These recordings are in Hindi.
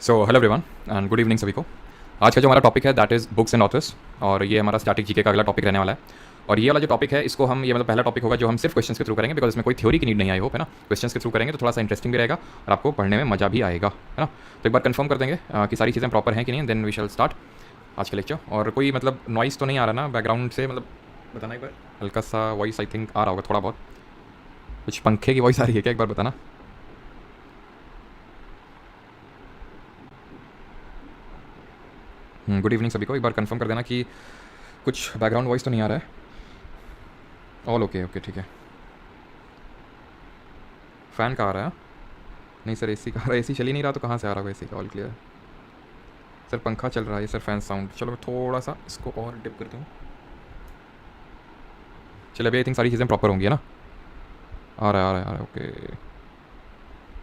So hello everyone and good evening सभी को। आज का जो हमारा टॉपिक है that is books and authors, और ये हमारा स्टैटिक जीके का अगला टॉपिक रहने वाला है। और ये वाला जो टॉपिक है इसको हम ये मतलब पहला टॉपिक होगा जो हम सिर्फ क्वेश्चंस के थ्रू करेंगे, बिकॉज इसमें कोई थ्योरी की नीड नहीं आई होप है ना। क्वेश्चंस के थ्रू करेंगे तो थोड़ा सा इंटरेस्टिंग भी रहेगा और आपको पढ़ने में मज़ा भी आएगा, है ना। तो एक बार कंफर्म कर देंगे कि सारी चीज़ें प्रॉपर हैं कि नहीं, देन वी शैल स्टार्ट आज का लेक्चर। और कोई मतलब नॉइस तो नहीं आ रहा ना बैकग्राउंड से, मतलब बताना एक बार। हल्का सा वॉइस आई थिंक आ रहा होगा थोड़ा बहुत, कुछ पंखे की वॉइस आ रही है क्या, एक बार बताना। गुड इवनिंग सभी को। एक बार कंफर्म कर देना कि कुछ बैकग्राउंड वॉइस तो नहीं आ रहा है। ऑल ओके ओके ठीक है। फ़ैन का आ रहा है? नहीं सर एसी का आ रहा है। एसी चल ही नहीं रहा तो कहाँ से आ रहा होगा एसी का? All clear sir. पंखा चल रहा है सर, फैन साउंड। चलो मैं थोड़ा सा इसको और डिप करता हूँ। चलो अभी आई थिंक सारी चीज़ें प्रॉपर होंगी, है ना। आ रहा है आ रहा है आ रहा है ओके।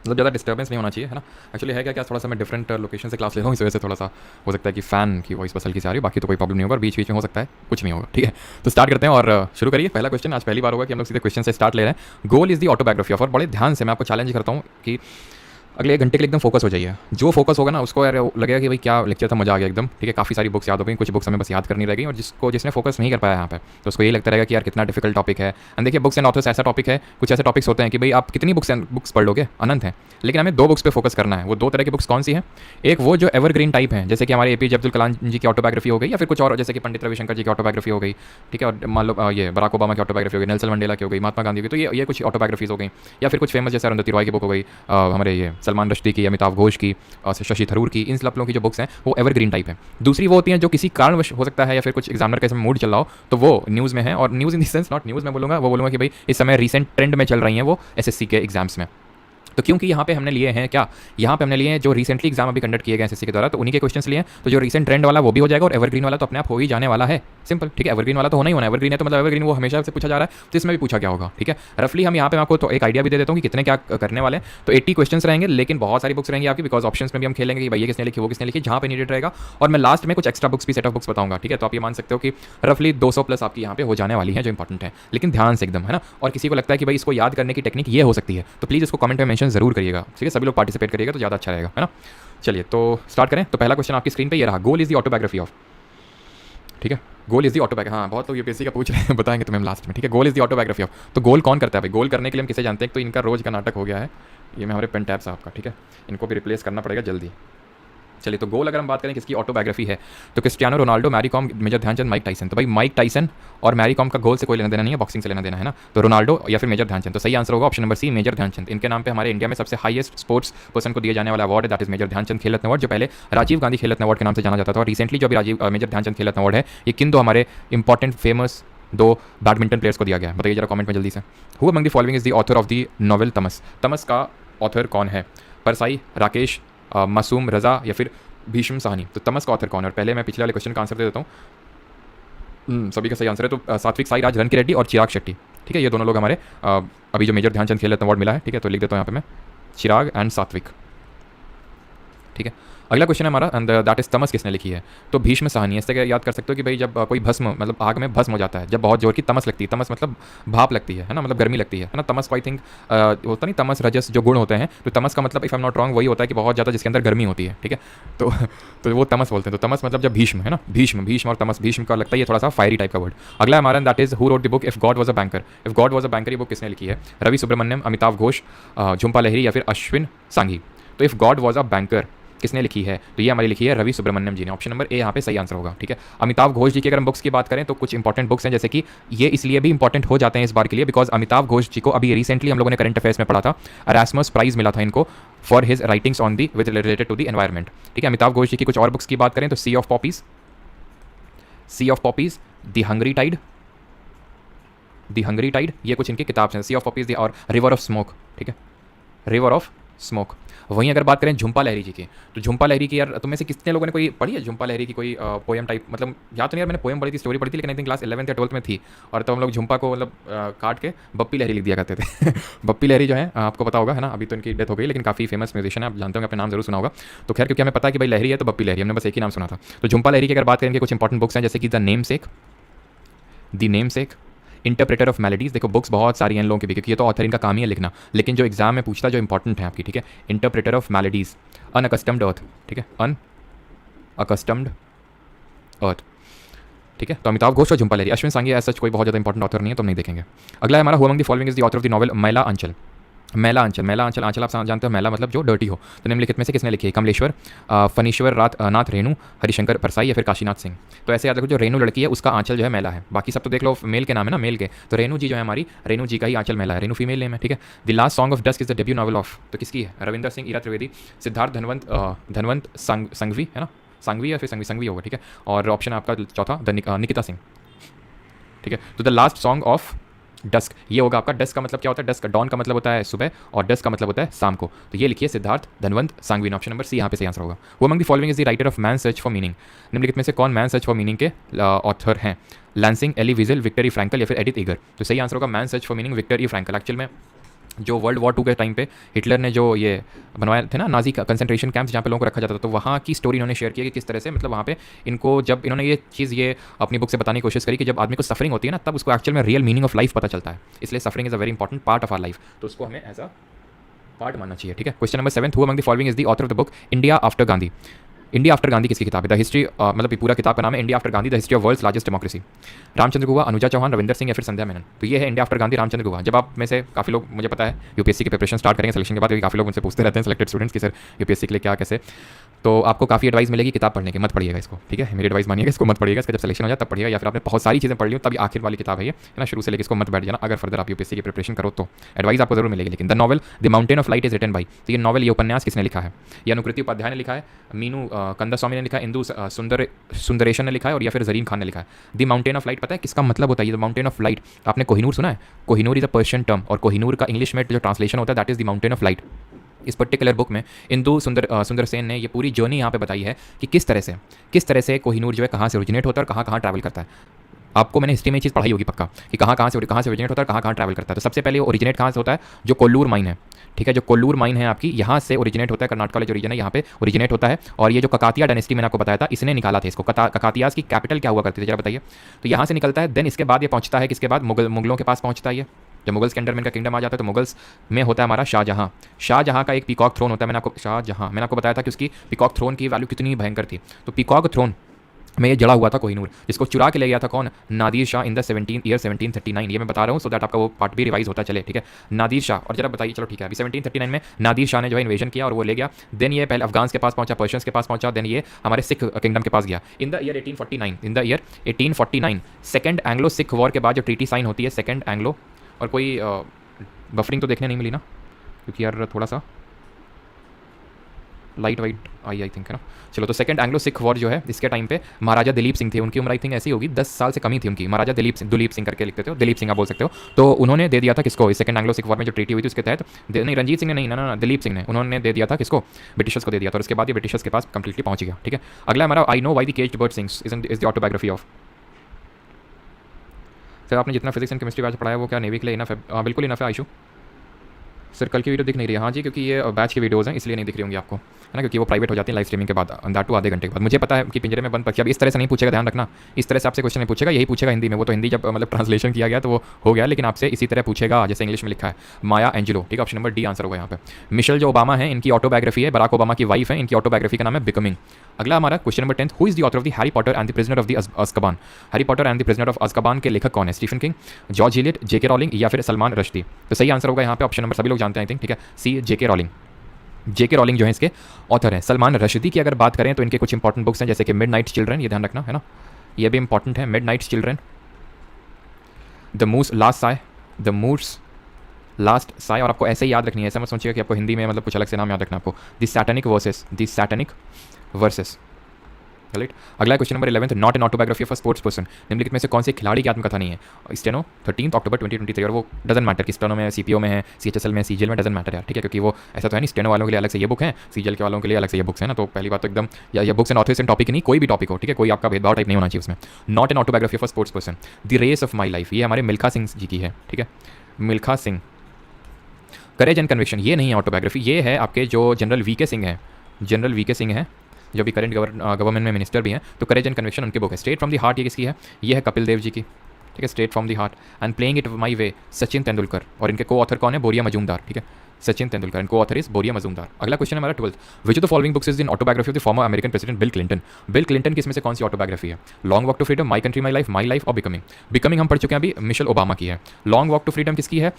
मतलब ज़्यादा डिस्टर्बेंस नहीं होना चाहिए, है ना। एक्चुअली है क्या थोड़ा सा मैं डिफरेंट लोकेशन से क्लास ले रहा हूँ, इस वजह से थोड़ा सा हो सकता है कि फ़ैन की वॉइस बस हल्की से आ रही है, बाकी तो कोई प्रॉब्लम नहीं होगा। बीच बीच में हो सकता है कुछ नहीं होगा, ठीक है। तो स्टार्ट करते हैं और शुरू करिए। पहला क्वेश्चन आज पहली बार होगा कि हम लोग सीधे क्वेश्चन से स्टार्ट ले रहे हैं। Goal is the autobiography of. और बड़े ध्यान से मैं आपको चैलेंज करता हूँ कि अगले 1 घंटे के लिए एकदम फोकस हो जाइए। जो फोकस होगा ना उसको यार लगेगा कि भाई क्या लेक्चर था, मजा आ गया एकदम, ठीक है। काफ़ी सारी बुक्स याद हो गई, कुछ बुक्स हमें बस याद करनी रह गई, और जिसने फोकस नहीं कर पाया यहाँ पे तो उसको ये लगता रहेगा कि यार कितना डिफिकल्ट टॉपिक है। एंड देखिए बुक्स एंड ऑथर्स ऐसा टॉपिक है, कुछ ऐसे टॉपिक्स होते हैं कि भाई आप कितनी बुक्स पढ़ लोगे, अनंत है। लेकिन हमें 2 बुक्स पे फोकस करना है। वो 2 तरह की बुक्स कौन सी हैं? एक वो जो एवरग्रीन टाइप है, जैसे कि हमारे एपीजे अब्दुल कलाम जी की ऑटोबायोग्राफी हो गई, या फिर कुछ और जैसे कि पंडित रविशंकर जी की ऑटोबायोग्राफी हो गई, ठीक है। और मान लो ये बराक ओबामा की ऑटोबायोग्राफी हो गई, नेल्सन मंडेला की हो गई, महात्मा गांधी की। तो ये कुछ ऑटोबायोग्राफीज हो गई। या फिर कुछ फेमस जैसे अरुंधति रॉय की बुक हो गई, हमारे ये सलमान रश्दी की, अमिताभ घोष की, शशि थरूर की। इन सब लोगों की जो बुक्स हैं वो एवरग्रीन टाइप है। दूसरी वो होती हैं जो किसी कारणवश हो सकता है या फिर कुछ एग्जामिनर का इसमें मूड चल रहा हो तो वो न्यूज़ में है। और news in the sense not news मैं बोलूँगा, वो बोलूँगा कि भाई इस समय रिसेंट ट्रेंड में चल रही हैं वो एसएससी के एग्जाम्स में। तो क्योंकि यहाँ पे हमने लिए हैं क्या, यहाँ पे हमने लिए हैं जो रिसेंटली एग्जाम अभी कंडक्ट किए गए एसएससी के द्वारा, तो उन्हीं के क्वेश्चंस लिए हैं। तो जो रिसेंट ट्रेंड वाला वो भी हो जाएगा और एवरग्रीन वाला तो अपने आप हो ही जाने वाला है। सिंपल, ठीक है। एवरग्रीन वाला तो होना ही होना है। एवरग्रीन है तो मतलब एवरग्रीन वो हमेशा से पूछा जा रहा है, तो इसमें भी पूछा क्या होगा, ठीक है। रफली हम यहाँ पे आपको तो एक आइडिया भी दे देता हूँ कि कितने क्या करने वाले हैं। तो 80 क्वेश्चन रहेंगे, लेकिन बहुत सारी बुक्स रहेंगी आपकी, बिकॉज ऑप्शन में भी हम खेलेंगे कि भाई ये किसने लिखी वो किसने लिखी, जहाँ पे नीडेड रहेगा। और मैं लास्ट में कुछ एक्स्ट्रा बुक्स भी, सेट ऑफ बुक्स बताऊंगा, ठीक है। तो आप ये मान सकते हो कि रफली 200 प्लस आपकी यहाँ पे हो जाने वाली है जो इंपॉर्टेंट है, लेकिन ध्यान से एकदम, है ना। और किसी को लगता है कि भाई इसको याद करने की टेक्निक ये हो सकती है तो प्लीज़ इसको कमेंट में मेंशन जरूर करिएगा, ठीक है। सभी लोग पार्टिसिपेट करिएगा तो ज़्यादा अच्छा रहेगा, है ना। चलिए तो स्टार्ट करें। तो पहला क्वेश्चन आपकी स्क्रीन पे ये रहा, goal is the autobiography of, ठीक है। गोल इज दी ऑटोबायोग्राफी, हाँ बहुत लोग यूपीएससी का पूछ रहे हैं, बताएंगे तुम्हें हम लास्ट में, ठीक है। Goal is the autobiography of. तो गोल कौन करता है भाई? गोल करने के लिए हम किसे जानते हैं? तो इनका रोज का नाटक हो गया है ये, मैं हमारे पेन टैब साहब का, ठीक है। इनको भी रिप्लेस करना पड़ेगा जल्दी। चलिए तो गोल अगर हम बात करें किसकी ऑटोबायोग्राफी है तो Cristiano Ronaldo, Mary Kom, major Dhyanchand, Mike Tyson. तो भाई माइक टाइसन और मैरी कॉम का गोल से कोई लेना देना नहीं है, बॉक्सिंग से लेना देना है ना। तो रोनाल्डो या फिर मेजर ध्यानचंद। तो सही आंसर होगा option number C, major Dhyanchand. इनके नाम पे हमारे इंडिया में सबसे हाईएस्ट स्पोर्ट्स पर्सन को दिया जाने वाला अवार्ड है, दैट इज मेजर ध्यानचंद खेल रत्न अवार्ड, जो पहले राजीव गांधी खेल रत्न अवार्ड के नाम से जाना जाता था। और रिसेंटली जो भी राजीव मेजर ध्यानचंद खेल रत्न अवार्ड है ये किन 2 हमारे इंपॉर्टेंट फेमस 2 बैडमिंटन प्लेयर्स को दिया गया है? बताइए जरा कमेंट में जल्दी से। Who among the following is the author of the novel तमस? तमस का ऑथर कौन है? परसाई, राकेश, मासूम रजा या फिर भीष्म साहनी। तो तमस का ऑथर कौन है? और पहले मैं पिछले वाले क्वेश्चन का आंसर दे देता हूँ। सभी का सही आंसर है। तो सात्विक साईराज रनकी रेड्डी और चिराग शेट्टी, ठीक है। ये दोनों लोग हमारे अभी जो मेजर ध्यानचंद खेल रत्न अवार्ड मिला है, ठीक है। तो लिख देता हूँ यहाँ पे मैं, चिराग एंड सात्विक, ठीक है। अगला क्वेश्चन है हमारा, एंड दैट इज तमस किसने लिखी है? तो भीष्म साहनी। इससे क्या याद कर सकते हो कि भाई जब कोई भस्म मतलब आग में भस्म हो जाता है, जब बहुत जोर की तमस लगती है, तमस मतलब भाप लगती है ना, मतलब गर्मी लगती है ना। तमस को आई थिंक होता नहीं, तमस रजस जो गुण होते हैं, तो तमस का मतलब if I am not wrong वही होता है कि बहुत ज़्यादा जिसके अंदर गर्मी होती है, ठीक है। तो तो वो तमस बोलते हैं। तो तमस मतलब जब भीष्म है ना, भीष्म और तमस, भीष्म का लगता है ये थोड़ा सा फायरी टाइप का वर्ड। अगला हमारा that is who wrote the book if God was a banker? If God was a banker ये बुक किसने लिखी है? रवि सुब्रमण्यम, अमिताभ घोष, झुम्पा लहरी या फिर अश्विन सांघी। तो if God was a banker किसने लिखी है? तो ये हमारी लिखी है रवि सुब्रमण्यम जी ने। ऑप्शन नंबर ए यहाँ पे सही आंसर होगा, ठीक है। अमिताभ घोष जी की अगर हम बुक्स की बात करें तो कुछ इंपॉर्टेंट बुक्स हैं, जैसे कि ये इसलिए भी इंपॉर्टेंट हो जाते हैं इस बार के लिए बिकॉज अमिताभ घोष जी को अभी रिसेंटली हम लोगों ने करंट अफेयर्स में पढ़ा था, एरास्मस प्राइज मिला था इनको for his writings on the with related to the environment, ठीक है। अमिताभ घोष जी की कुछ और बुक्स की बात करें तो sea of poppies, the hungry tide, ये कुछ इनकी किताब हैं। सी ऑफ पॉपीज और रिवर ऑफ स्मोक, ठीक है, रिवर ऑफ स्मोक। वहीं अगर बात करें झुम्पा लहरी जी की, तो झुम्पा लहरी की यार तुम में से कितने लोगों ने कोई पढ़ी है झुम्पा लहरी की कोई पोएम टाइप? मतलब याद तो नहीं यार, मैंने पोएम पढ़ी थी, स्टोरी पढ़ी थी, लेकिन आई थिंक क्लास 11th या 12th में थी। और तो हम लोग झुम्पा को मतलब काट के बप्पी लहरी लिख दिया करते थे। बप्पी लहरी जो है आपको पता होगा, है ना। अभी तो इनकी डेथ हो गई, लेकिन काफ़ी फेमस म्यूजिशियन है, आप जानते होंगे, अपने नाम जरूर सुना होगा। तो खैर क्योंकि हमें पता है कि भाई लहरी है तो बप्पी लहरी, हमने बस एक ही नाम सुना था। तो झुम्पा लहरी की अगर बात करेंगे कुछ इंपॉर्टेंट बुक्स हैं, जैसे कि the namesake, interpreter of melodies, देखो बुक्स बहुत सारी हैं इन लोगों की भी, क्योंकि ये तो ऑथर इनका काम ही है लिखना, लेकिन जो एग्जाम में पूछता है जो इंपॉर्टेंट है आपकी, ठीक है, इंटरप्रेटर ऑफ मेलोडीज़, अनअकस्टम्ड अर्थ, ठीक है, अनअकस्टम्ड अर्थ, ठीक है। तो अमिताभ घोष और झुंपा लेरी, अश्विन सांघी ऐसा कोई बहुत ज़्यादा इंपॉर्टेंट ऑथर नहीं है, तो हम नहीं देखेंगे। अगला है हमारा who among the following is the author of the novel मैला अंचल। मैला अंचल, मैला अंचल, आंचल आप जानते हो, मैला मतलब जो डर्टी हो। तो निम्नलिखित में से किसने लिखी है? कमलेश्वर, फनीश्वर नाथ रेणु, हरिशंकर परसाई या फिर काशीनाथ सिंह। तो ऐसे याद रखो जो रेणु लड़की है उसका आंचल जो है मैला है, बाकी सब तो देख लो मेल के नाम है ना, मेल के, तो रेणु जी जो है हमारी, रेणु जी का ही आंचल मैला है, रेणु फीमेल नेम है, ठीक है। The last song of dusk is the debut novel of, तो किसकी है? रविंदर सिंह, ईरा त्रिवेदी, सिद्धार्थ धनवंत संघवी है ना, संघवी या फिर संघवी होगा, ठीक है। और ऑप्शन है आपका चौथा निकिता सिंह, ठीक है। तो the last song of dusk, ये होगा आपका, डस्क का मतलब क्या होता है? डस्क, डॉन का मतलब होता है सुबह और डस्क का मतलब होता है शाम को, तो ये लिखिए Siddharth Dhanvant Sanghvi, option number C यहाँ पे सही आंसर होगा। Who among the following is the writer of man search for meaning, निम्नलिखित में से कौन मैन सर्च फॉर मीनिंग के ऑथर हैं? Lansing, Elie Wiesel, Viktor E Frankl या फिर एडिथ ईगर। तो सही आंसर होगा man search for meaning, Viktor E Frankl. Actual में जो वर्ल्ड वॉर 2 के टाइम पे हिटलर ने जो ये बनवाए थे ना नाजी कंसंट्रेशन कैंप्स जहाँ पे लोगों को रखा जाता था, तो वहाँ की स्टोरी इन्होंने शेयर की कि किस तरह से, मतलब वहाँ पे इनको जब इन्होंने ये चीज़ ये अपनी बुक से बताने की कोशिश करी कि जब आदमी को सफरिंग होती है ना, तब उसको एक्चुअल में रियल मीनिंग ऑफ लाइफ पता चलता है, इसलिए suffering is a very important part of our life, तो उसको हमें एज अ पार्ट मानना चाहिए, ठीक है। Question number 7, who among the following is the author of the book India after Gandhi. India after Gandhi किसकी किताब है? द हिस्ट्री, मतलब ये पूरा किताब का नाम है India after Gandhi, the history of world's largest democracy. Ramachandra Guha, Anuja Chauhan, Ravinder Singh या फिर संध्या मेनन। तो ये है इंडिया आफ्टर गांधी, रामचंद्र गुहा। जब आप में से काफ़ी लोग, मुझे पता है यूपीएससी की प्रिपरेशन स्टार्ट करेंगे सिलेक्शन के बाद, क्योंकि काफ़ी लोग मुझसे पूछते रहते हैं सिलेक्टेड स्टूडेंट्स की सर यूपीएससी के लिए क्या कैसे, तो आपको काफ़ी एडवाइस मिलेगी किताब पढ़ने की, मत पढ़िएगा इसको, ठीक है, मेरी एडवाइस मानिएगा, इसको मत पढ़िएगा, इसका जब सिलेक्शन हो जाए तब पढ़िएगा, या फिर आपने बहुत सारी चीज़ें पढ़ ली हो तभी आखिर वाली किताब है ये, है ना, शुरू से लेकर इसको मत बैठ जाना, अगर फर्दर आप यूपीएससी की प्रिपरेशन करो तो एडवाइस आपको जरूर मिलेगी। लेकिन the novel the mountain of light is written by, तो ये नॉवल, ये उपन्यास किसने लिखा है? ये अनुकृति उपाध्याय ने लिखा है, मीनू कंदास्वामी ने लिखा है, इंदु सुंदरेशन ने लिखा है, और या फिर जरीन खान ने लिखा है। द माउंटेन ऑफ लाइट पता है किसका मतलब होता है? द माउंटेन ऑफ लाइट, आपने कोहिनूर सुना है? Kohinoor is a Persian term, और कोहिनूर का इंग्लिश में जो ट्रांसलेशन होता है that is the mountain of light. इस पर्टिकुलर बुक में इंदु सुंदर सेन ने ये पूरी जर्नी यहाँ पे बताई है कि किस तरह से कोहिनूर जो है कहाँ से ओरिजिनेट होता है और कहाँ ट्रैवल करता है। आपको मैंने हिस्ट्री में ये चीज़ पढ़ाई होगी पक्का कि कहाँ से ओरिजिनेट होता है, कहाँ ट्रैवल करता है। तो सबसे पहले ओरिजिनेट कहाँ से होता है? जो कोल्लूर माइन है, ठीक है, जो कोल्लूर माइन है आपकी, यहाँ से ओरिजिनेट होता है, कर्नाटक वाला जो रीजन है यहाँ पे ओरिजिनेट होता है। और ये जो ककातिया डायनेस्टी मैंने आपको बताया था, इसने निकाला था इसको। ककातियास की कैपिटल क्या हुआ करती थी जरा बताइए? तो यहाँ से निकलता है, देन इसके बाद ये पहुँचता है किसके बाद? मुगलों के पास पहुँचता है ये। जब मुगल्स के अंडर में इनका किंगडम आ जाता है तो मुगल्स में होता है हमारा शाहजहाँ का एक पीकॉक थ्रोन होता है। मैंने आपको बताया था कि उसकी पीकॉक थ्रोन की वैल्यू कितनी भयंकर थी। तो पीकॉक थ्रोन में ये जड़ा हुआ था कोहिनूर, जिसको चुरा के ले गया था कौन? Nadir Shah in the 1739। ये मैं बता रहा हूँ सो दैट आपका वो पार्ट भी रिवाइज होता चले, ठीक है। नादिर शाह, और जरा बताइए, चलो ठीक है, अभी 1739 में नादिर शाह ने जो है इन्वेजन किया और वो ले गया। देन ये पहले अफगान्स के पास पहुंचा, पर्शियंस के पास पहुंचा, देन ये हमारे सिख किंगडम के पास गया। In the year 1849 second Anglo Sikh war के बाद जो ट्रीटी साइन होती है, सेकेंड एंग्लो, और कोई बफरिंग तो देखने नहीं मिली ना, क्योंकि यार थोड़ा सा लाइट वाइट आई थिंक, है ना। चलो, तो सेकंड एंग्लो सिख वॉर जो है इसके टाइम पे महाराजा दिलीप सिंह थे, उनकी उम्र आई थिंक ऐसी होगी 10 साल से कमी थी उनकी। महाराजा दुलीप सिंह करके लिखते थे, दिलीप सिंह आप बोल सकते हो। तो उन्होंने दे दिया था किसको? इस सेकंड एंग्लो सिख वॉर में जो ट्रीटी हुई थी उसके तहत, नहीं रंजीत सिंह ने नहीं, ना दिलीप सिंह ने, उन्होंने दे दिया था किसको? ब्रिटिशर्स को दे दिया था। और उसके बाद ये ब्रिटिशर्स के पास कंप्लीटली पहुंच गया, ठीक है। अगला हमारा I know why the caged bird sings is the autobiography of. Sir आपने जितना फिजिक्स एंड केमिस्ट्री बैच पढ़ाया वो क्या नेवी के लिए इनफ है? बिल्कुल इनफ है आयशु। सर कल की वीडियो दिख नहीं रही है? हाँ जी, क्योंकि ये बैच की वीडियोज़ हैं इसलिए नहीं दिख रही होंगी आपको, है ना, क्योंकि वो प्राइवेट हो जाती है लाइव स्ट्रीमिंग के बाद, दैट टू आधे घंटे के बाद। मुझे पता है कि पिंजरे में बंद पक्षी, अब इस तरह से नहीं पूछेगा, ध्यान रखना, इस तरह से आपसे क्वेश्चन नहीं पूछेगा, यही पूछेगा हिंदी में। वो तो हिंदी जब मतलब ट्रांसलेशन किया गया तो वो हो गया, लेकिन आपसे इसी तरह पूछेगा जैसे इंग्लिश में लिखा है। माया एंजेलो, ठीक है, ऑप्शन नंबर डी आंसर होगा यहाँ पे। मिशेल जो ओबामा है, इनकी ऑटोबायोग्राफी है, बराक ओबामा की वाइफ है, इनकी ऑटोबायोग्राफी का नाम है बिकमिंग। अगला हमारा question number 10, who is the author of the Harry Potter and the prisoner of the Azkaban. Harry Potter and the prisoner of Azkaban के लेखक कौन है? स्टीफन किंग, जॉर्ज इलियट, जेके रॉलिंग या फिर सलमान रश्दी। तो सही आंसर होगा यहाँ पे ऑप्शन नंबर, सभी लोग जानते हैं आई थिंक, ठीक है, सी जेके रॉलिंग। जेके रॉलिंग जो है इसके ऑथर हैं। सलमान रश्दी की अगर बात करें तो इनके कुछ इंपॉर्टेंट बुक्स हैं, जैसे कि मिडनाइट चिल्ड्रन, ये ध्यान रखना, है ना, ये भी इंपॉर्टेंट है, midnight children, the moor's last sigh, और आपको ऐसे ही याद रखनी है, ऐसा मत सोचिएगा कि आपको हिंदी में मतलब कुछ अलग से नाम याद रखना आपको। The satanic verses, right. अगला question number 11, not an autobiography of a sports person. निम्नलिखित में से कौन से खिलाड़ी की आत्मकथा नहीं है? स्टेनो 13 अक्टूबर 2023, और वो डजन मैटर कि स्टेनो में, सीपीओ में है, सीएचएसएल में, सीजीएल में, डजन मैटर यार, ठीक है, क्योंकि वो ऐसा तो है नहीं, स्टेनो वालों के लिए अलग से ये बुक है, सीजीएल के वालों के लिए अलग से ये बुक्स है ना। तो पहली बात तो एकदम या books and authors and topic नहीं, कोई भी टॉपिक हो, ठीक है, कोई आपका भेदभाव टाइप नहीं होना चाहिए उसमें। Not an autobiography of a sports person. The race of my life, ये हमारे मिल्खा सिंह जी की है, ठीक है, Milkha Singh. Courage and conviction, ये नहीं है ऑटोबायोग्राफी, ये है आपके जो जनरल वीके सिंह है, जनरल वीके सिंह है, जो भी करंट गवर्नमेंट में मिनिस्टर भी हैं। तो करेज एंड कन्विक्शन उनकी बुक है। स्ट्रेट फ्रॉम द हार्ट, ये किसकी है? ये है कपिल देव जी की, ठीक है, straight from the heart and playing it my way, Sachin Tendulkar. और इनके को ऑथर कौन है? बोरिया मजूमदार। ठीक है, Sachin Tendulkar and co author is Boria Majumdar. अगला क्वेश्चन है हमारा 12th, which of the following books is in autobiography of the former American president Bill Clinton. Bill Clinton की इसमें से कौन सी ऑटोबायोग्राफी है? Long walk to freedom, my country my life और बिकमिंग। बिकमिंग हम पढ़ चुके हैं अभी, मिशेल ओबामा की है। लॉन्ग वॉक टू फ्रीडम किसकी है?